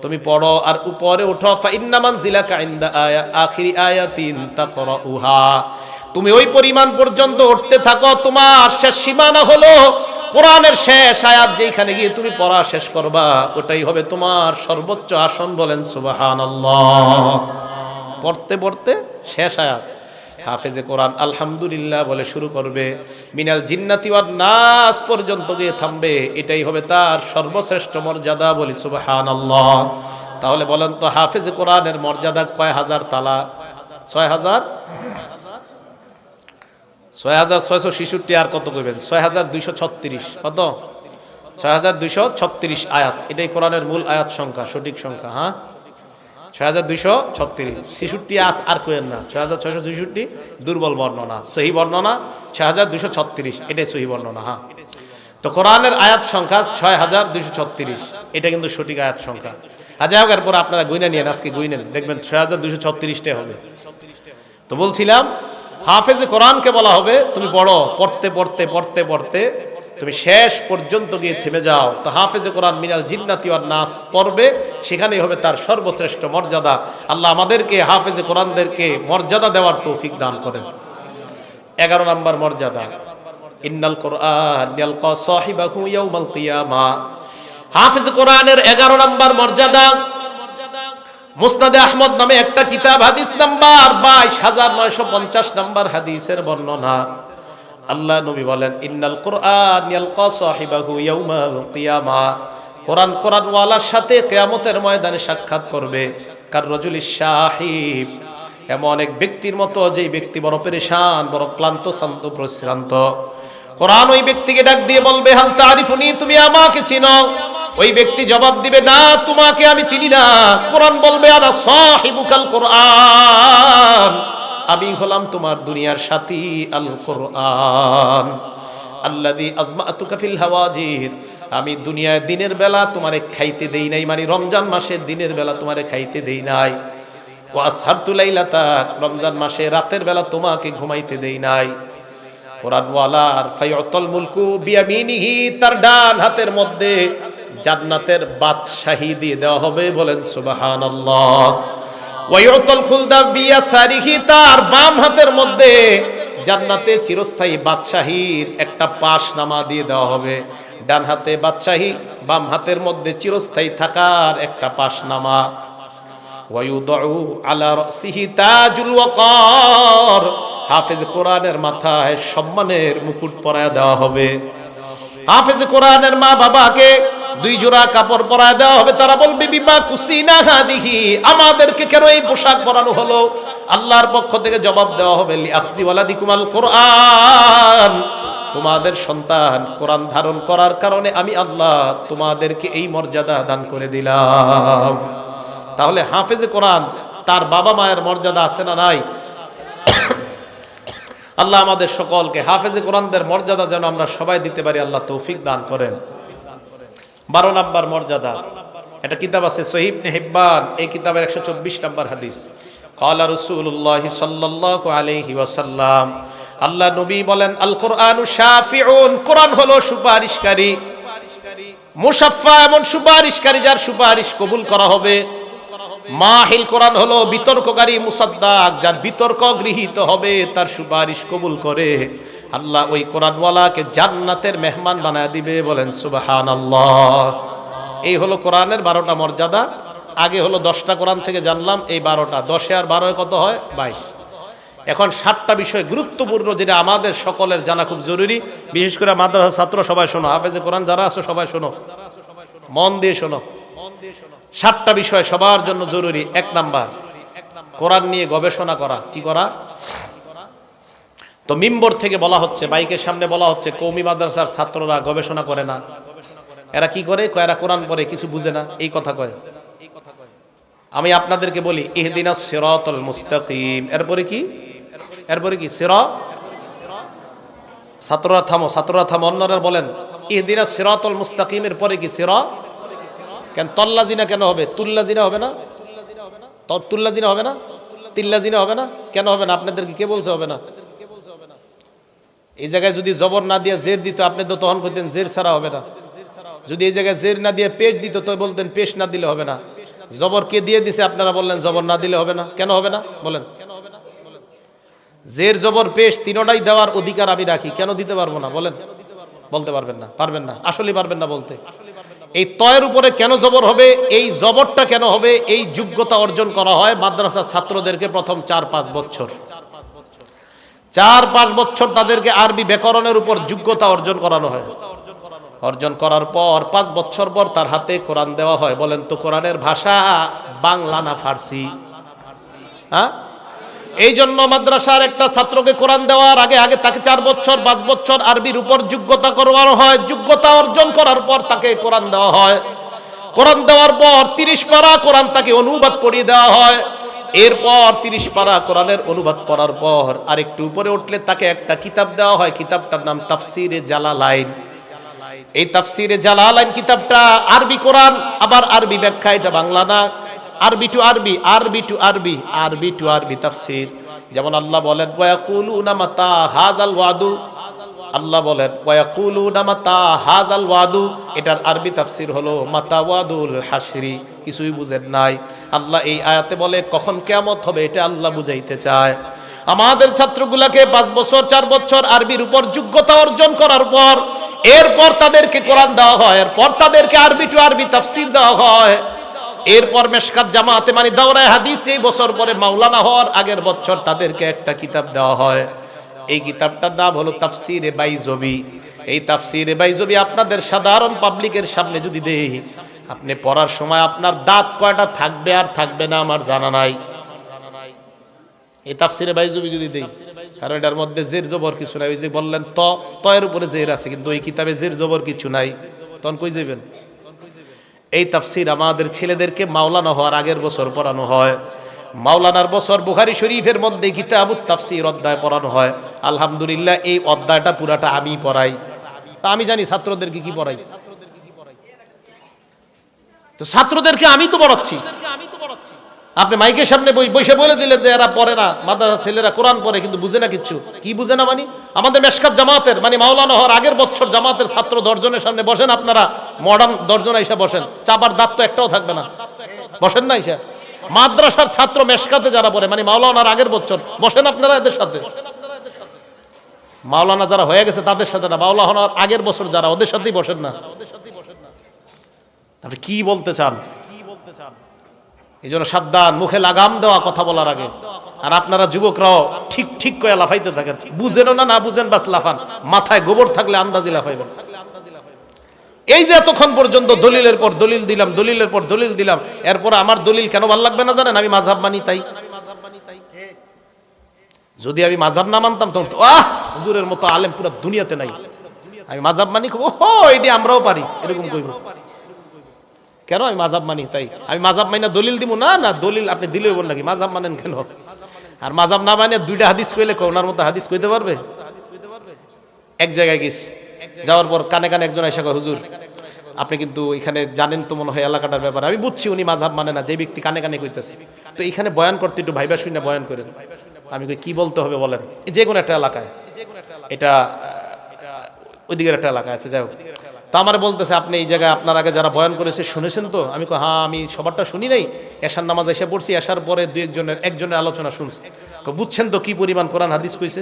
তুমি পড়ো আর উপরে ওঠো। ফা ইন্না মানজিলাকা ইনদা আখিরি আয়াতিন তাকরাউহা, তুমি ওই পরিমাণ পর্যন্ত উঠতে থাকো, তোমার শেষ সীমানা হলো কোরআনের শেষ আয়াত, যেখানে গিয়ে তুমি পড়া শেষ করবা ওটাই হবে তোমার সর্বোচ্চ আসন। বলেন সুবহানাল্লাহ। পড়তে পড়তে শেষ আয়াত হাফেজে কোরআন আলহামদুলিল্লাহ বলে শুরু করবে, মিনাল জিন্নাতি ওয়ান নাস পর্যন্ত গিয়ে থামবে, এটাই হবে তার সর্বশ্রেষ্ঠ মর্যাদা। বলি সুবহানাল্লাহ। তাহলে বলেন তো হাফেজে কোরআনের মর্যাদা কয় হাজার তালা? 6000। 6666 আর কত কইবেন 6236 কত 6236 আয়াত, এটাই কোরআনের মূল আয়াত সংখ্যা, সঠিক সংখ্যা। হ্যাঁ 6236 66 আর কইেন না, 6666 দুর্বল বর্ণনা, সহি বর্ণনা 6236 এটাই সহি বর্ণনা। হ্যাঁ তো কোরআনের আয়াত সংখ্যা 6236, এটা কিন্তু সঠিক আয়াত সংখ্যা। যাই হোক, এরপর আপনারা গুইনা নিয়েন, আজকে গুইনেন, দেখবেন 6236টাই হবে। তো বলছিলাম হাফেজে কোরআনকে বলা হবে তুমি পড়ো, পড়তে পড়তে পড়তে পড়তে তুমি শেষ পর্যন্ত গিয়ে থেমে যাও। তো হাফেজে কোরআন মিনাল জিন্নাতি ওয়ান নাস পড়বে, সেখানেই হবে তার সর্বশ্রেষ্ঠ মর্যাদা। আল্লাহ আমাদেরকে হাফেজে কোরআনদেরকে মর্যাদা দেওয়ার তৌফিক দান করেন। 11 নম্বর মর্যাদা, ইন্নাল কোরআন ইয়ালকা সাহিবাহু ইয়াউমাল কিয়ামা। হাফেজে কোরআনের 11 নম্বর মর্যাদা, মুসনাদে আহমদ নামে একটা কিতাব, হাদিস নাম্বার 22950 নম্বর হাদিসের বর্ণনা। আল্লাহ নবী বলেন, ইন্নাল কোরআন ইয়ালকা সাহিবাহু ইয়াউমাল কিয়ামা। কোরআন কোরআনওয়ালার সাথে কিয়ামতের ময়দানে সাক্ষাৎ করবে কার রাজুলিশ শাহিব, এমন এক ব্যক্তির মতো যেই ব্যক্তি বড় পেরেশান, বড় ক্লান্ত, শান্ত, প্রশ্রান্ত। কোরআন ওই ব্যক্তিকে ডাক দিয়ে বলবে, হাল তারিফুনি, তুমি আমাকে চিনো? ওই ব্যক্তি জবাব দিবে, না, তোমাকে আমি চিনি না। কোরআন বলবে, আনা সাহিবুকাল কোরআন, আমি হলাম তোমার দুনিয়ার সাথী আল কোরআন। আল্লাযী আজমাতুকা ফিল হাওয়াজির, আমি দুনিয়ায় দিনের বেলা তোমারে খাইতে দেই নাই, মানে রমজান মাসে দিনের বেলা তোমারে খাইতে দেই নাই। ওয়া আসহারতু লাইলাতাক, রমজান মাসে রাতের বেলা তোমাকে ঘুমাইতে দেই নাই। কোরআনওয়ালার ফায়ুতল মুলকু বিয়ামিনিহি, তার ডান হাতের মধ্যে জান্নাতের বাদশাহী দিয়ে দেওয়া হবে, বলেন সুবহানাল্লাহ। ওয়ায়ুতল খুলদা বিয়াসারিহি, তার বাম হাতের মধ্যে জান্নাতে চিরস্থায়ী বাদশাহীর একটা পাশনামা দিয়ে দেওয়া হবে। ডান হাতে বাদশাহী, বাম হাতের মধ্যে চিরস্থায়ী থাকার একটা পাশনামা। ওয়ায়ুদউ আলা রাসিহি তাজুল ওয়াকার, হাফেজ কোরআনের মাথায় সম্মানের মুকুট পরায় দেওয়া হবে। হাফেজ কোরআনের মা বাবাকে 2 জোড়া কাপড় পরায় দেওয়া হবে। তারা বলবে, বিমা কুসিনা হাদিহি, আমাদেরকে কেন এই পোশাক পরানো হলো? আল্লাহর পক্ষ থেকে জবাব দেওয়া হবে, লি আখজি ওয়ালাদিকুমাল কোরআন, তোমাদের সন্তান কোরআন ধারণ করার কারণে আমি আল্লাহ তোমাদেরকে এই মর্যাদা দান করে দিলাম। তাহলে হাফেজে কোরআন তার বাবা মায়ের মর্যাদা আছে না নাই? আল্লাহ আমাদের সকলকে হাফেজে কোরআনদের মর্যাদা যেন আমরা সবাই দিতে পারি, আল্লাহ তৌফিক দান করেন। 12 নম্বর মর্যাদা, এটা কিতাব আছে সহিহ ইবনে হিব্বান, এই কিতাবের 124 নম্বর হাদিস। ক্বালা রাসূলুল্লাহ সাল্লাল্লাহু আলাইহি ওয়াসাল্লাম, আল্লাহ নবী বলেন, আল কোরআনু শাফিউন, কোরআন হলো সুপারিশকারী। মুশাফফা, এমন সুপারিশকারী যার সুপারিশ কবুল করা হবে। মাহিল, কোরআন হলো বিতর্ককারী। মুসাদ্দাক, যার বিতর্ক গৃহীত হবে, তার সুপারিশ কবুল করে আল্লাহ ওই কোরআনওয়ালাকে জান্নাতের মেহমান বানায় দিবে, বলেন সুবহানাল্লাহ। এই হলো কোরআনের 12টা মর্যাদা। আগে হলো 10টা কোরআন থেকে জানলাম, এই 12টা, 10 আর 12 কত হয়? 22। এখন 7টা বিষয় গুরুত্বপূর্ণ, যেটা আমাদের সকলের জানা খুব জরুরি। বিশেষ করে মাদ্রাসা ছাত্র সবাই শোনো, হাফেজে কোরআন যারা আছো সবাই শোনো, মন দিয়ে শোনো। 7টা বিষয় সবার জন্য জরুরি। 1 নাম্বার, কোরআন নিয়ে গবেষণা করা। কি করা? তো মিম্বর থেকে বলা হচ্ছে, মাইকের সামনে বলা হচ্ছে, কওমি মাদ্রাসার ছাত্ররা গবেষণা করে না। এরা কি করে? এরা কোরআন পড়ে, কিছু বুঝে না, এই কথা কয়। আমি আপনাদেরকে বলি, ইহদিনাস সিরাতাল মুস্তাকিম, এরপরে কি? এরপরে কি? সিরাত। ছাত্ররা থামো, ছাত্ররা থামো, অন্যরা বলেন ইহদিনাস সিরাতাল মুস্তাকিমের পরে কি? সিরাত। কেন তল্লাজিনা কেন হবে? তুল্লাজিনা হবে না? তুল্লাজিনা হবে না? তিল্লাজিনা হবে না? কেন হবে না? আপনাদেরকে কে বলছে হবে না? এই জায়গায় যদি জবর না দিয়ে জের দিত, আপনি তো তখন বলতেন জের ছাড়া হবে না। যদি এই জায়গায় জের না দিয়ে পেশ দিত, তো বলতেন পেশ না দিলে হবে না। জবর কে দিয়ে দিছে? আপনারা বললেন জবর না দিলে হবে না। কেন হবে না বলেন? জের জবর পেশ তিনটাই দেওয়ার অধিকার আমি রাখি, কেন দিতে পারবো না বলেন? বলতে পারবেন না? পারবেন না, আসলে পারবেন না বলতে। এই তয়ের উপরে কেন জবর হবে? এই জবরটা কেন হবে? এই যোগ্যতা অর্জন করা হয় মাদ্রাসার ছাত্রদেরকে প্রথম 4-5 বছর। 4-5 বছর তাদেরকে আরবি ব্যাকরণের উপর যোগ্যতা অর্জন করানো হয়। অর্জন করার পর 5 বছর পর তার হাতে কোরআন দেওয়া হয়। বলেন তো কোরআনের ভাষা বাংলা না ফার্সি? হ্যাঁ, এই জন্য মাদ্রাসার একটা ছাত্রকে কোরআন দেওয়ার আগে আগে তাকে 4 বছর 5 বছর আরবির উপর যোগ্যতা করবানো হয়। যোগ্যতা অর্জন করার পর তাকে কোরআন দেওয়া হয়। কোরআন দেওয়ার পর 30 পারা কোরআন তাকে অনুবাদ পড়িয়ে দেওয়া হয়। এরপর 30 পারা কোরআনের অনুবাদ পড়ার পর আরেকটু উপরে উঠলে তাকে একটা কিতাব দেওয়া হয়। কিতাবটার নাম তাফসিরে জালালাইন। এই তাফসিরে জালালাইন কিতাবটা আরবি কোরআন, আবার আরবি ব্যাখ্যা, এটা বাংলা না, আরবি টু আরবি, আরবি টু আরবি, আরবি টু আরবি তাফসির। যেমন আল্লাহ বলেন ওয়ায়াকুলুনা মাতা হাযাল ওয়াদু, আল্লাহ বলেন ওয়ায়াকুলুনা মাতা হাযাল ওয়াদু, এটার আরবি তাফসির হলো মাতা ওয়াদুল হাসরি। কিছুই বুঝেন নাই। আল্লাহ এই আয়াতে বলে কখন কিয়ামত হবে, এটা আল্লাহ বুঝাইতে চায়। আমাদের ছাত্রগুলোকে 5 বছর 4 বছর আরবির উপর যোগ্যতা অর্জন করার পর এরপর তাদেরকে কোরআন দেওয়া হয়, এরপর তাদেরকে আরবি টু আরবি তাফসির দেওয়া হয়। এরপর মেশকাত জামাতে মানে দাওরায়ে হাদিস এই বছর পরে মাওলানা হওয়ার আগের বছর তাদেরকে একটা কিতাব দেওয়া হয়। এই কিতাবটার নাম হলো তাফসিরে বাইজবি। এই তাফসিরে বাইজবি আপনাদের সাধারণ পাবলিকের সামনে যদি দেই, আপনি পড়ার সময় আপনার দাঁত কয়টা থাকবে আর থাকবে না আমার জানা নাই। এই তাফসিরে বাইজবি যদি দেই, কারণ এটার মধ্যে জের জবর কিছু নাই। ওই যে বললেন ত এর উপরে জের আছে, কিন্তু এই কিতাবে জের জবর কিছু নাই, তখন কই যাবেন? এই তাফসির আমাদের ছেলেদেরকে মাওলানা হওয়ার আগের বছর পড়ানো হয়। মাওলানার বছর বুখারী শরীফের মধ্যে কিতাবুত তাফসির অধ্যায় পড়ানো হয়। আলহামদুলিল্লাহ এই অধ্যায়টা পুরাটা আমি পড়াই। আমি জানি ছাত্রদেরকে কি পড়াই, তো ছাত্রদেরকে আমি তো পড়াচ্ছি। আপনি মাইকের সামনে বসে বলে দিলেন যে এরা পড়ে না, মাদ্রাসা ছেলেরা কোরআন পড়ে কিন্তু বুঝে না কিচ্ছু। কি বুঝে না মানে? আমাদের মেশকাত জামাতের মানে মাওলানা হওয়ার আগের বছর জামাতের ছাত্র 10 জনের সামনে বসেন, আপনারা মডার্ন 10 জন এসে বসেন, চাপার দাঁত তো একটাও থাকবে না, বসেন না এসে। মাদ্রাসার ছাত্র মেশকাতে যারা পড়ে মানে মাওলানার আগের বছর বসেন আপনারা এদের সাথে। মাওলানা যারা হয়ে গেছে তাদের সাথে না, মাওলানার আগের বছর যারা ওদের সাথেই বসেন না। তাহলে কি বলতে চান? এই জন্য সাবধান, মুখে লাগাম দেওয়া কথা বলার আগে। আর আপনারা যুবকরাও ঠিক ঠিক করে লাফাইতে থাকেন, বুঝেনও না, না বুঝেন বাস লাফান। মাথায় গোবর থাকলে আন্দাজি লাফাইবেন। এই যে এতক্ষণ পর্যন্ত দলিলের পর দলিল দিলাম, দলিলের পর দলিল দিলাম, এরপর আমার দলিল কেন ভালো লাগবে না জানেন? আমি মাযহাব মানি তাই। যদি আমি মাযহাব না মানতাম তখন হুজুরের মতো আলেম পুরো দুনিয়াতে নাই। আমি মাযহাব মানি, ও এটি আমরাও পারি এরকম কইব। কেন? আমি মাযহাব মানি তাই। আমি মাযহাব মানি না দলিল দিব না, না দলিল আপনি দিলেই বল নাকি মাযহাব মানেন কেন? আর মাযহাব না মানে 2টা হাদিস কইলে ওনার মতো হাদিস কইতে পারবে? এক জায়গায় গেছি, যাওয়ার পর কানে কানে একজন এসে কয় হুজুর আপনি কিন্তু এখানে জানেন তো মনে হয় এলাকাটার ব্যাপার। আমি বুঝছি উনি মাযহাব মানে না, যে ব্যক্তি কানে কানে কইতেছে, তো এখানে বয়ান করতে একটু ভাইবা শুনে বয়ান করেন। আমি কই কি বলতে হবে বলেন? যে কোনো একটা এলাকায়, এটা ওইদিকের একটা এলাকা আছে, যাই হোক। তো আমার বলতেছে আপনি এই জায়গায় আপনার আগে যারা বয়ান করেছে শুনেছেন তো? আমি কই হ্যাঁ আমি সবারটা শুনি নাই, এশার নামাজ এসে পড়ছি, এশার পরে একজনের আলোচনা শুনছি। বুঝছেন তো কি পরিমাণ কোরআন হাদিস কইছে?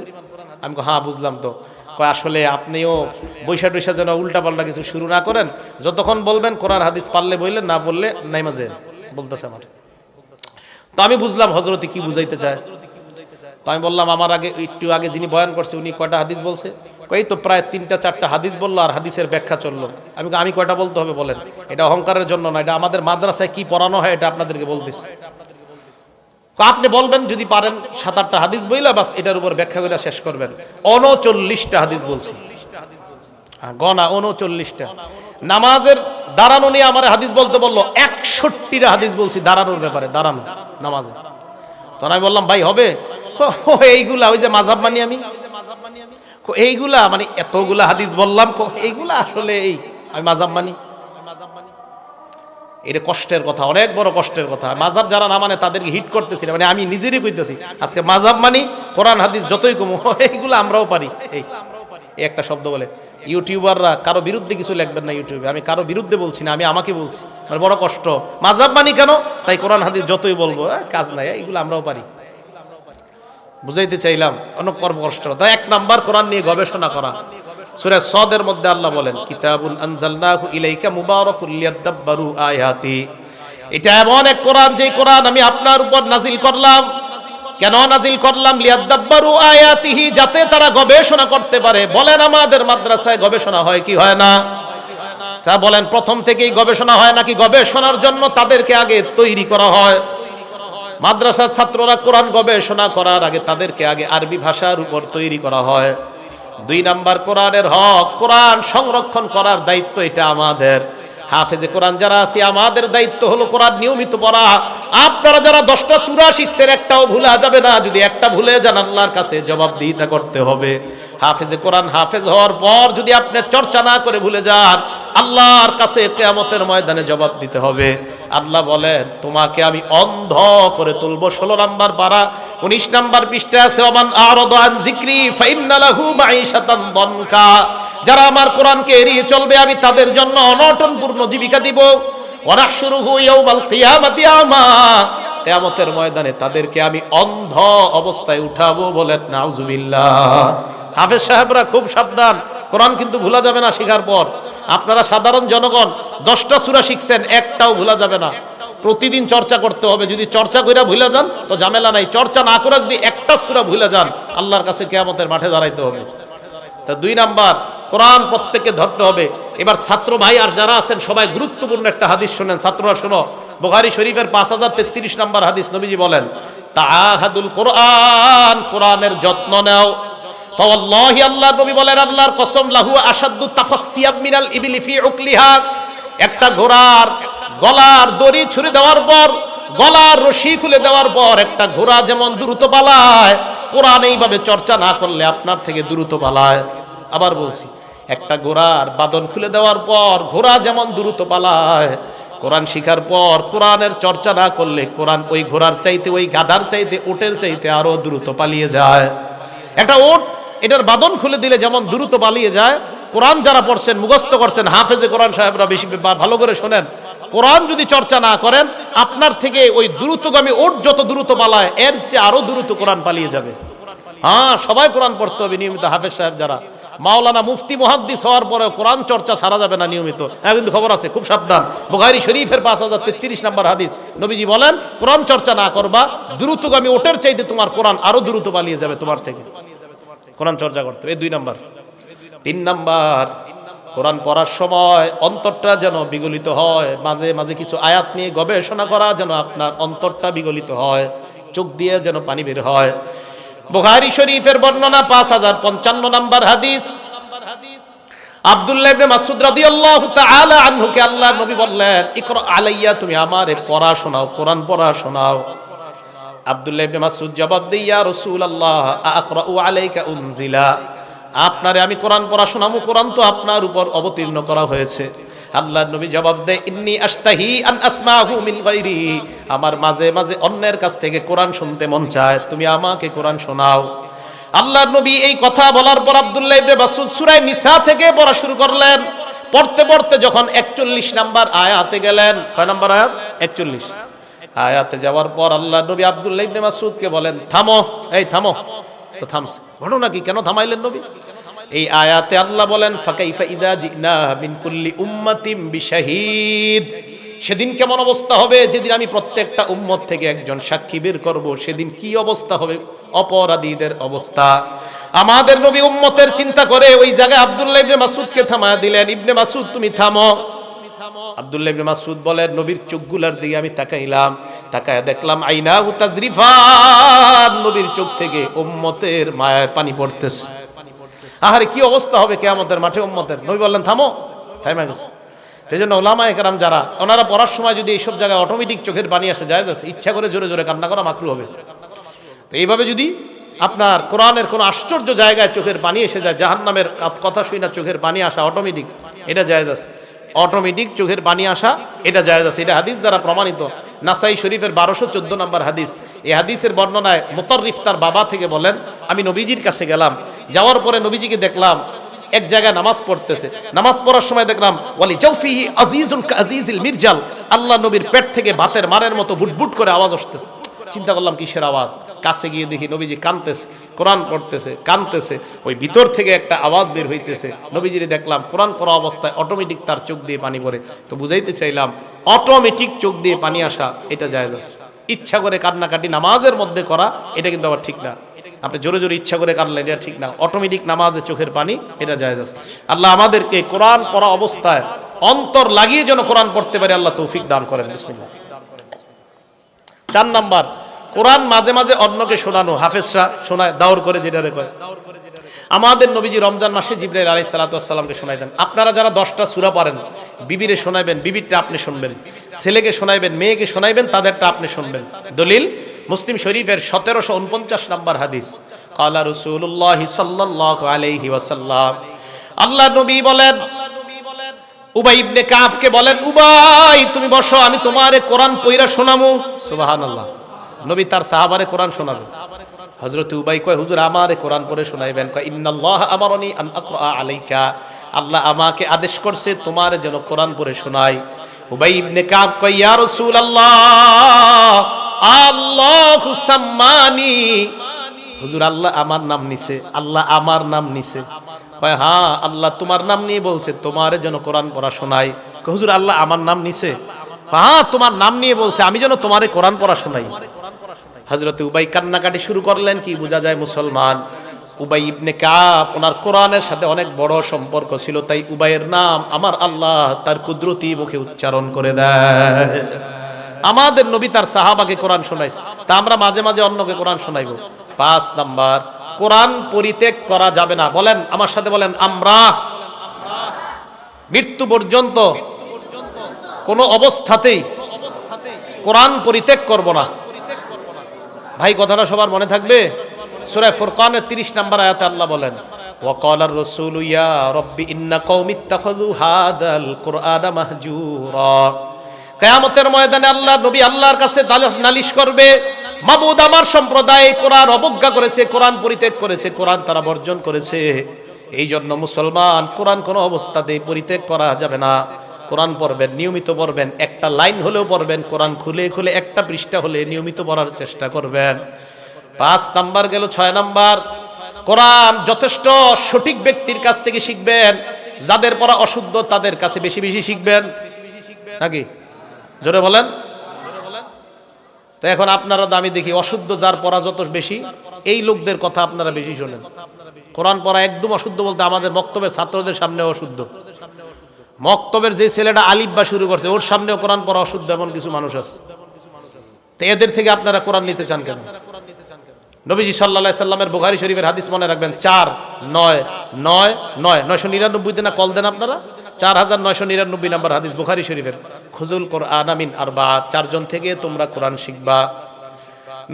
আমি কই হ্যাঁ বুঝলাম তো। কয় আসলে আপনিও বৈশা টৈশা যেন উল্টা পাল্টা কিছু শুরু না করেন, যতক্ষণ বলবেন কোরআন হাদিস পারলে বললেন, না বললে নামাজে বলতেছে আমার। তো আমি বুঝলাম হযরতে কি বুঝাইতে চায়। তো আমি বললাম আমার আগে একটু আগে যিনি বয়ান করছে উনি কয়টা হাদিস বলছে? কই তো প্রায় 3টা-4টা হাদিস বললো আর হাদিসের ব্যাখ্যা চললো। আমি কয়টা বলতে হবে বলেন? এটা অহংকারের জন্য না, এটা আমাদের মাদ্রাসায় কি পড়ানো হয় এটা আপনাদেরকে বলতেছি। আপনি বলবেন যদি পারেন 7-8টা হাদিস বইলা বাস এটার উপর ব্যাখ্যা করে শেষ করবেন। 39টা হাদিস বলছি, গনা 39টা। নামাজের দাঁড়ানো নিয়ে আমার হাদিস বলতে বললো, 61টা হাদিস বলছি দাঁড়ানোর ব্যাপারে, দাঁড়ানো নামাজে। তখন আমি বললাম ভাই হবে এইগুলা, ওই যে মাযহাব মানি আমি, এইগুলা মানে এতগুলা হাদিস বললাম, এইগুলা আসলে এই আমি মাযহাব মানি। এটা কষ্টের কথা, অনেক বড় কষ্টের কথা। মাযহাব যারা না মানে তাদেরকে হিট করতেছি না, মানে আমি নিজেরই কইতেছি আজকে মাযহাব মানি, কোরআন হাদিস যতই কম এইগুলো আমরাও পারি। এই একটা শব্দ বলে ইউটিউবাররা কারো বিরুদ্ধে কিছু লিখবেন না ইউটিউবে, আমি কারো বিরুদ্ধে বলছি না, আমি আমাকে বলছি। মানে বড় কষ্ট, মাযহাব মানি কেন? তাই কোরআন হাদিস যতই বলবো কাজ নাই, এইগুলো আমরাও পারি। বুঝাইতে চাইলাম অনেক কষ্ট। তাই 1 নাম্বার কোরআন নিয়ে গবেষণা করা। সূরা সদের মধ্যে আল্লাহ বলেন কিতাবুন আনজালনাহু ইলাইকা মুবারাকুল লিয়াদাব্বারু আয়াতি। এটা এমন এক কোরআন যে কোরআন আমি আপনার উপর নাজিল করলাম। কেন নাজিল করলাম? লিয়াদাব্বারু আয়াতিহি, যাতে তারা গবেষণা করতে পারে। বলেন আমাদের মাদ্রাসায় গবেষণা হয় কি হয় না? যা বলেন প্রথম থেকেই গবেষণা হয় নাকি গবেষণার জন্য তাদেরকে আগে তৈরি করা হয়? মাদ্রাসার ছাত্ররা কোরআন গবেষণা করার আগে তাদেরকে আগে আরবি ভাষার উপর তৈরি করা হয়। 2 নাম্বার কোরআনের হক, কোরআন সংরক্ষণ করার দায়িত্ব এটা আমাদের। হাফেজে কোরআন যারা আছি আমাদের দায়িত্ব হলো কোরআন নিয়মিত পড়া। আপনারা যারা 10টা সূরা শিখছেন একটাও ভুলা যাবে না, যদি একটা ভুলে যান আল্লাহর কাছে জবাবদিহিতা করতে হবে। হাফেজে কোরআন হাফেজ হওয়ার পর যদি আপনি চর্চা না করে ভুলে যান আল্লাহর কাছে কিয়ামতের ময়দানে জবাব দিতে হবে। আল্লাহ বলেন তোমাকে আমি অন্ধ করে তুলব। 16 নাম্বার পারা 19 নাম্বার পৃষ্ঠা আছে, ওমান আরাদা আন যিকরি ফাইন্না লাহু মাঈশাতান দনকা। যারা আমার কোরআনকে এড়িয়ে চলবে আমি তাদের জন্য অনটনপূর্ণ জীবিকা দিব। ওয়া নাহশুরুহু ইয়াওমাল কিয়ামাতি আমা, কিয়ামতের ময়দানে তাদেরকে আমি অন্ধ অবস্থায় উঠাবো। বলেন নাউজুবিল্লাহ। হাফেজ সাহেবরা খুব সাবধান, কোরআন কিন্তু ভুলা যাবে না শেখার পর। আপনারা সাধারণ জনগণ 10টা সূরা শিখছেন একটাও ভুলা যাবে না, প্রতিদিন চর্চা করতে হবে। যদি চর্চা কইরা ভুলা যান তো ঝামেলা নাই, চর্চা না করে যদি একটা সূরা ভুলা যান আল্লাহর কাছে কিয়ামতের মাঠে দাঁড়াইতে হবে। তা 2 নাম্বার কোরআন প্রত্যেককে ধরতে হবে। এবার ছাত্র ভাই আর যারা আছেন সবাই গুরুত্বপূর্ণ একটা হাদিস শুনেন, ছাত্ররা শোনো। বুখারী শরীফের 5033 নাম্বার হাদিস, নবীজি বলেন তাআহাদুল কোরআন, কোরআনের যত্ন নাও। ফাওয়াল্লাহি, আল্লাহর নবী বলেন আল্লাহর কসম, লাহু আশাদ্দু তাফাসসিয়াম মিনাল ইবলি ফি উকলিহা। একটা ঘোড়ার গলার দড়ি ছুঁড়ে দেওয়ার পর, গলার রশি খুলে দেওয়ার পর একটা ঘোড়া যেমন দ্রুত পালায়, কোরআন এইভাবে চর্চা না করলে আপনার থেকে দ্রুত পালায়। আবার বলছি, একটা ঘোড়ার বাদন খুলে দেওয়ার পর ঘোড়া যেমন দ্রুত পালায়, কোরআন শিখার পর কোরআনের চর্চা না করলে কোরআন ওই ঘোড়ার চাইতে, ওই গাধার চাইতে, উটের চাইতে আরো দ্রুত পালিয়ে যায়। একটা উট, এটার বাদন খুলে দিলে যেমন দ্রুত পালিয়ে যায়, কোরআন যারা পড়ছেন মুখস্থ করছেন হাফেজে কোরআন সাহেবরা বেশি ভালো করে শোনেন, কোরআন যদি চর্চা না করেন আপনার থেকে ওই দ্রুতগামী উট যত দ্রুত পালায় এর চেয়ে আরো দ্রুত কোরআন পালিয়ে যাবে। হ্যাঁ, সবাই কোরআন পড়তে হবে নিয়মিত। হাফেজ সাহেব যারা মাওলানা মুফতি মুহাদ্দিস হওয়ার পরে কোরআন চর্চা ছাড়া যাবে না নিয়মিত। হ্যাঁ, কিন্তু খবর আছে, খুব সাবধান। বুখারী শরীফের 5033 নাম্বার হাদিস, নবীজি বলেন কোরআন চর্চা না করবা দ্রুতগামী ওটের চাইতে তোমার কোরআন আরো দ্রুত পালিয়ে যাবে তোমার থেকে। কোরআন চর্চা করতে হবে। 2 নাম্বার। 3 নাম্বার, কোরআন পড়ার সময় অন্তরটা যেন বিগলিত হয়। মাঝে মাঝে কিছু আয়াত নিয়ে গবেষণা করা যেন আপনার অন্তরটা বিগলিত হয়, চোখ দিয়ে যেন পানি বের হয়। বুখারী শরীফের বর্ণনা 5055 নাম্বার হাদিস, আব্দুল্লাহ ইবনে মাসউদ রাদিয়াল্লাহু তাআলা আনহুকে আল্লাহর নবী বললেন ইকরা আলাইয়া, তুমি আমারে পড়া শোনাও, কোরআন পড়া শোনাও। আব্দুল্লাহ ইবনে মাসউদ জবাব দেয় ইয়া রাসূলুল্লাহ আকরাউ আলাইকা উনজিলা, আপনারে আমি কোরআন পড়া শোনাবো, কোরআন তো আপনার উপর অবতীর্ণ করা হয়েছে। আল্লাহর নবী জবাব দেয় ইন্নী আশতাহি আন আসমাহু মিন গায়রি, আমার মাঝে মাঝে অন্যের কাছ থেকে কোরআন শুনতে মন চায়, তুমি আমাকে কোরআন শোনাও। আল্লাহর নবী এই কথা বলার পর আব্দুল্লাহ ইবনে মাসউদ সূরা নিসা থেকে পড়া শুরু করলেন। পড়তে পড়তে যখন 41 নাম্বার আয়াতে গেলেন, কয় নাম্বার আয়াত? 41 আয়াতে যাওয়ার পর আল্লাহর নবী আব্দুল্লাহ ইবনে মাসউদকে বলেন থামো, এই থামো। তো থামছে, ঘটনা কি, কেন থামাইলেন নবী? এই আয়াতে আল্লাহ বলেন ফাকাইফা ইযা জিনা মিন কুল্লি উম্মাতিন বিশাহিদ, সেদিন কেমন অবস্থা হবে যেদিন আমি প্রত্যেকটা উম্মত থেকে একজন সাক্ষী বের করব, সেদিন কি অবস্থা হবে অপরাধীদের অবস্থা। আমাদের নবী উম্মতের চিন্তা করে ওই জায়গায় আব্দুল্লাহ ইবনে মাসউদকে থামায়া দিলেন, ইবনে মাসউদ তুমি থামো। আব্দুল্লাহ ইবনে মাসউদ বলেন নবীর চোখগুলোর দিকে আমি তাকাইলাম, তাকায়া দেখলাম আইনাহু তাজরিফান, নবীর চোখ থেকে উম্মতের মায়ায় পানি পড়তেছে। আহারে কি অবস্থা হবে কিয়ামতের মাঠে উম্মতের। নবী বললেন থামো, থামে গেছে। সেজন্য উলামায়ে কেরাম যারা ওনারা পড়ার সময় যদি এইসব জায়গায় অটোমেটিক চোখের পানি আসে জায়েজ আছে, ইচ্ছা করে জোরে জোরে কান্না করা মাকরু হবে। তো এইভাবে যদি আপনার কোরআনের কোনো আশ্চর্য জায়গায় চোখের পানি এসে যায়, জাহান্নামের কথা শুই না চোখের পানি আসা অটোমেটিক, এটা জায়েজ আছে। অটোমেটিক চোখের পানি আসা এটা জায়েজ আছে, এটা হাদিস দ্বারা প্রমাণিত। নাসাই শরীফের 1214 নম্বর হাদিস। এই হাদিসের বর্ণনায় মুতাররিফ তার বাবা থেকে বলেন আমি নবীজির কাছে গেলাম, যাওয়ার পরে নবীজিকে দেখলাম এক জায়গায় নামাজ পড়তেছে। নামাজ পড়ার সময় দেখলাম ওয়ালি জাওফিহি আজিজুন কাজিজিল মিরজাল, আল্লাহ নবীর পেট থেকে ভাতের মারের মতো বুটবুট করে আওয়াজ আসতেছে। চিন্তা করলাম কিসের আওয়াজ, কাছে গিয়ে দেখি নবীজি কাঁদতেছে, কোরআন পড়তেছে, কাঁদতেছে, ওই ভিতর থেকে একটা আওয়াজ বের হইতেছে। নবীজিরে দেখলাম কোরআন পড়া অবস্থায় অটোমেটিক তার চোখ দিয়ে পানি পড়ে। তো বুঝাইতে চাইলাম অটোমেটিক চোখ দিয়ে পানি আসা এটা জায়েজ আছে। ইচ্ছা করে কান্নাকাটি নামাজের মধ্যে করা এটা কিন্তু আবার ঠিক না। আপনি জোরে জোরে ইচ্ছা করে কাঁদলেন এটা ঠিক না। অটোমেটিক নামাজে চোখের পানি এটা জায়েজ আছে। আল্লাহ আমাদেরকে কোরআন পড়া অবস্থায় অন্তর লাগিয়ে যেন কোরআন পড়তে পারে আল্লাহ তৌফিক দান করেন। বিসমিল্লাহ। 4 নাম্বার কোরআন মাঝে মাঝে অন্যকে শোনানো, হাফেজরা শোনায় দাওর করে, যেটা কয়। আমাদের নবীজি রমজান মাসে জিবরাইল আলাইহিস সালাতু ওয়াস সালামকে শোনাইতেন। আপনারা যারা 10টা সূরা পারেন, বিবিরে শোনাইবেন, বিবিরটা আপনি শুনবেন, ছেলেকে শোনাইবেন, মেয়েকে শোনাইবেন, তাদেরটা আপনি শুনবেন। দলিল মুসলিম শরীফের 1749 নম্বর হাদিস, ক্বালা রাসূলুল্লাহ সাল্লাল্লাহু আলাইহি ওয়াসাল্লাম, আল্লাহ নবী বলেন, উবাই ইবনে কাবকে বলেন, উবাই তুমি বসো, আমি তোমারে কোরআন পড়া শোনামু। সুবহানাল্লাহ, নবী তার সাহাবারে কোরআন শোনাবে। হযরত উবাই কয়, হুজুর আমারে কোরআন পড়ে শোনাইবেন। কয়, ইন্নাল্লাহ আমারনি আন আকরা আলাইকা, আল্লাহ আমাকে আদেশ করছে তোমার যেন কোরআন পড়ে শোনাই। উবাই ইবনে কাব কয়, ইয়া রাসূলুল্লাহ, আল্লাহু সাম্মানি, হুজুর আল্লাহ আমার নাম নিছে, আল্লাহ আমার নাম নিছে। কয়, হ্যাঁ আল্লাহ তোমার নাম নিয়ে বলছে তোমারে যেন কোরআন পড়া শোনাই। কয়, হুজুর আল্লাহ আমার নাম নিছে? হ্যাঁ তোমার নাম নিয়ে বলছে, আমি যেন তোমারে কোরআন পড়া শোনাই। হযরত উবাই কান্নাকাটি শুরু করলেন। কি বোঝা যায় মুসলমান? উবাই ইবনে কাব, ওনার কোরআনের সাথে অনেক বড় সম্পর্ক ছিল, তাই উবাইয়ের নাম আমার আল্লাহ তার কুদরতি মুখে উচ্চারণ করে দেয়। আমাদের নবী তার সাহাবাকে কোরআন শোনাইছে, তা আমরা মাঝে মাঝে অন্যকে কোরআন শোনাইব। 5 নাম্বার, কোরআন পরিত্যাগ করা যাবে না। বলেন আমার সাথে, বলেন আমরা মৃত্যু পর্যন্ত কোনো অবস্থাতেই কোরআন পরিত্যাগ করব না। ভাই কথাটা সবার মনে থাকবে। সূরা ফুরকানের 30 নম্বর আয়াতে আল্লাহ বলেন, ওয়াকালার রাসূলু ইয়া রাব্বি ইন্না কওমি ইত্তাখাযু হাযাল কুরআনা মাহজুরা। কিয়ামতের ময়দানে আল্লাহ নবী আল্লাহর কাছে নালিশ করবে, মাবুদ আমার সম্প্রদায় কোরআন অবজ্ঞা করেছে, কোরআন পরিত্যাগ করেছে, কোরআন তারা বর্জন করেছে। এই জন্য মুসলমান কোরআন কোনো অবস্থাতেই পরিত্যাগ করা যাবে না। কোরআন পড়বেন, নিয়মিত পড়বেন, একটা লাইন হলেও পড়বেন, কোরআন খুলে খুলে একটা পৃষ্ঠা হলে নিয়মিত পড়ার চেষ্টা করবেন। 5 নাম্বার গেল। 6 নাম্বার, কোরআন যথেষ্ট সঠিক ব্যক্তির কাছ থেকে শিখবেন। যাদের পড়া অশুদ্ধ তাদের কাছে বেশি বেশি শিখবেন, নাকি জোরে বলেন। তো এখন আপনারা আমি দেখি অশুদ্ধ যার পড়া যত বেশি, এই লোকদের কথা আপনারা বেশি শোনেন। কোরআন পড়া একদম অশুদ্ধ বলতে আমাদের মক্তবের ছাত্রদের সামনে অশুদ্ধ। মক্তবের যে ছেলেটা আলিফ বা শুরু করছে ওর সামনেও কোরআন পড়া অশুদ্ধ, এমন কিছু মানুষ আছে। তো এদের থেকে আপনারা কোরআন নিতে চান কেন? নবীজি সাল্লাল্লাহু আলাইহি সাল্লামের বুখারী শরীফের হাদিস মনে রাখবেন, 4999 না কল দেন আপনারা, 4999 নম্বর হাদিস বুখারী শরীফের, খুজুল কোরআন মিন আরবা, 4 জন থেকে তোমরা কোরআন শিখবা।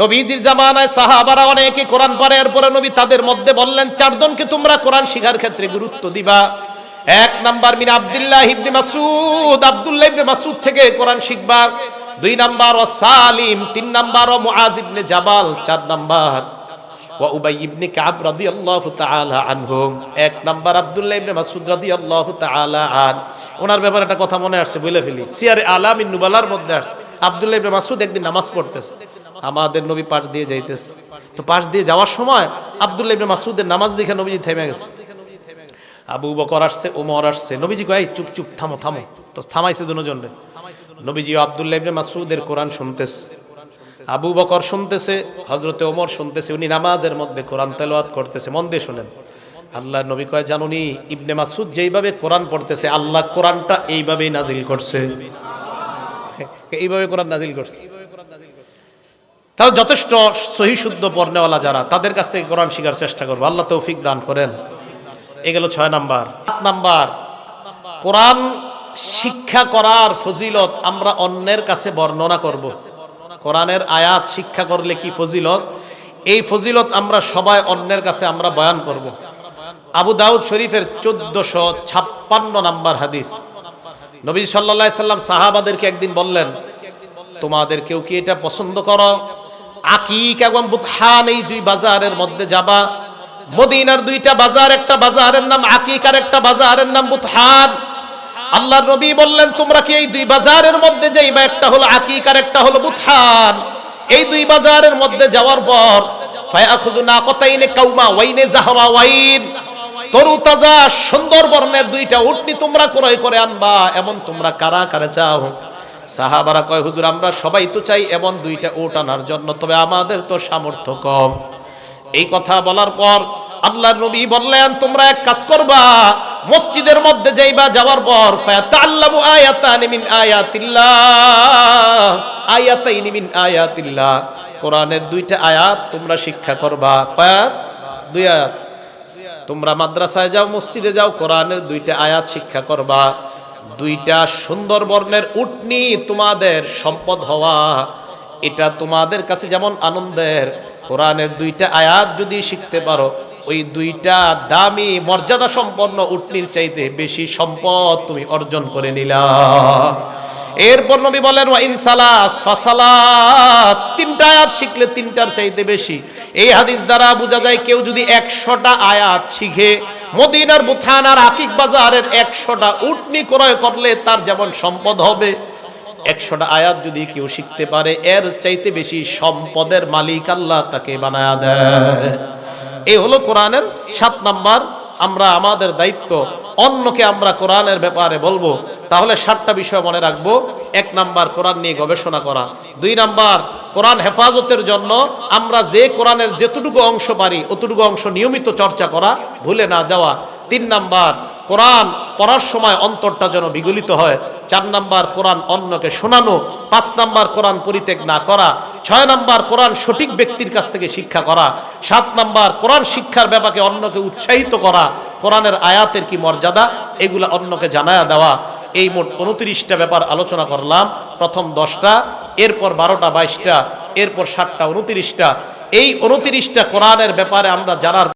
নবীজির জামানায় সাহাবারা অনেকে কোরআন পড়ে, এরপরে নবী তাদের মধ্যে বললেন 4 জনকে তোমরা কোরআন শিখার ক্ষেত্রে গুরুত্ব দিবা। 1 নাম্বার মিন আব্দুল্লাহ ইবনে মাসউদ, আব্দুল্লাহ ইবনে মাসউদ থেকে কোরআন শিখবা। 2 নাম্বার ও সালিম, 3 নাম্বার ও মুআজ ইবনে জাবাল, 4 নাম্বার ওয়া উবাই ইবনে কাব রাদিয়াল্লাহু তাআলা আনহুম। 1 নাম্বার আব্দুল্লাহ ইবনে মাসউদ রাদিয়াল্লাহু তাআলা আন, ওনার ব্যাপারে একটা কথা মনে আসছে, বলে ফেলি। সিয়ারে আলামিন নুবালার মধ্যে আসছে, আব্দুল্লাহ ইবনে মাসউদ একদিন নামাজ পড়তেছে, আমাদের নবী পাশ দিয়ে যাইতেছে। তো পাশ দিয়ে যাওয়ার সময় আব্দুল্লাহ ইবনে মাসউদের নামাজ দেখে নবীজি থেমে গেছে। আবু বকর আসছে, ওমর আসছে, নবীজি কয় চুপ চুপ থামো থামো, তো থামাইছে দুজনে। নবীজি আব্দুল্লাহ ইবনে মাসউদের কোরআন শুনতেছে, আবু বকর শুনতেছে, হযরতে ওমর শুনতেছে, উনি নামাজের মধ্যে কোরআন তেলাওয়াত করতেছে। মন দিয়ে শুনেন। আল্লাহ নবী কয়, জানুনি ইবনে মাসউদ যেইভাবে কোরআন পড়তেছে আল্লাহ কোরআনটা এইভাবেই নাজিল করছে, এইভাবে কোরআন নাজিল করছে। তাও যথেষ্ট সহি শুদ্ধ পড়নেওয়ালা যারা, তাদের কাছ থেকে কোরআন শিখার চেষ্টা করবো। আল্লাহ তৌফিক দান করেন। এ গেল 6 নাম্বার। 7 নাম্বার, কোরআন শিক্ষা করার ফজিলত আমরা অন্যের কাছে বর্ণনা করব। কোরআনের আয়াত শিক্ষা করলে কি ফজিলত, এই ফজিলত আমরা সবাই অন্যের কাছে আমরা বয়ান করব। আবু দাউদ শরীফের 1456 নাম্বার হাদিস, নবী সাল্লাল্লাহু আলাইহি সাল্লাম সাহাবাদেরকে একদিন বললেন, তোমাদের কেউ কি এটা পছন্দ করো, আকিক এবং বুতহান এই 2 বাজারের মধ্যে যাবা। মদিনার 2টা বাজার, একটা বাজারের নাম আকিক আর একটা বাজারের নাম বুতহান। আল্লাহর নবী বললেন, তোমরা কি এই 2 বাজারের মধ্যে যাইবা, একটা হলো আকিক আর একটা হলো বুতহান। এই 2 বাজারের মধ্যে যাওয়ার পর ফায়াখুযু নাকাতাইনে কাউমা ওয়াইনে জাহরা ওয়াইন, তরুতাজা সুন্দর বর্ণের 2টা উটনি তোমরা ক্রয় করে আনবা। এমন তোমরা কারা কারা চাও? সাহাবারা কয়, হুজুর আমরা সবাই তো চাই এমন 2টা উট আনার জন্য, তবে আমাদের তো সামর্থ্য কম। এই কথা বলার পর আল্লাহর নবী বললেন তোমরা এক কাজ করবা, মসজিদের মধ্যে যাইবা, যাওয়ার পর ফায়াতাল্লামু আয়াতানি মিন আয়াতিল্লাহ, আয়াতাইনি মিন আয়াতিল্লাহ, কোরআনের দুইটা আয়াত তোমরা শিক্ষা করবা। কয়াত? দুই আয়াত। তোমরা মাদ্রাসায় যাও, মসজিদে যাও, কোরআনের দুইটা আয়াত শিক্ষা করবা। দুইটা সুন্দর বর্ণের উটনি তোমাদের সম্পদ হওয়া, এটা তোমাদের কাছে যেমন আনন্দের। কোরআনের দুইটা আয়াত যদি শিখতে পারো, ওই দুইটা দামি মর্যাদা সম্পন্ন উটনির চাইতে বেশি সম্পদ তুমি অর্জন করে নিলা। এরপর নবী বলেন ওয়া ইনসালাস ফাসালাস, তিনটা আয়াত শিখলে তিনটার চাইতে বেশি। এই হাদিস দ্বারা বোঝা যায় কেউ যদি 100টা আয়াত শিখে, মদিনার বুথানার আকিক বাজারের 100টা উটনি ক্রয় করলে তার যেমন সম্পদ হবে, 100টা আয়াত যদি কেউ শিখতে পারে, এর চাইতে বেশি সম্পদের মালিক আল্লাহ তাকে বানায়া দেয়। এই হলো কোরআনের 7 নাম্বার। আমরা আমাদের দায়িত্ব, অন্যকে আমরা কোরআনের ব্যাপারে বলবো, তাহলে 7টা বিষয় মনে রাখবো। 1 নাম্বার কোরআন নিয়ে গবেষণা করা। 2 নাম্বার কোরআন হেফাজতের জন্য আমরা যে কোরআনের যেতটুকু অংশ পারি অতটুকু অংশ নিয়মিত চর্চা করা, ভুলে না যাওয়া। 3 নাম্বার কোরআন পড়ার সময় অন্তরটা যেন বিগলিত হয়। 4 নাম্বার কোরআন অন্যকে শোনানো। 5 নাম্বার কোরআন পরিত্যাগ না করা। 6 নাম্বার কোরআন সঠিক ব্যক্তির কাছ থেকে শিক্ষা করা। 7 নাম্বার কোরআন শিক্ষার ব্যাপারে অন্যকে উৎসাহিত করা। কোরআনের আয়াতের কি মর্যাদা, এগুলা অন্যকে জানায়া দেওয়া। এই মোট 29টা ব্যাপার আলোচনা করলাম। প্রথম 10টা, এরপর 12টা 22টা, এরপর 7টা 29টা। এই 29টা কোরআনের ব্যাপারে আমরা জানার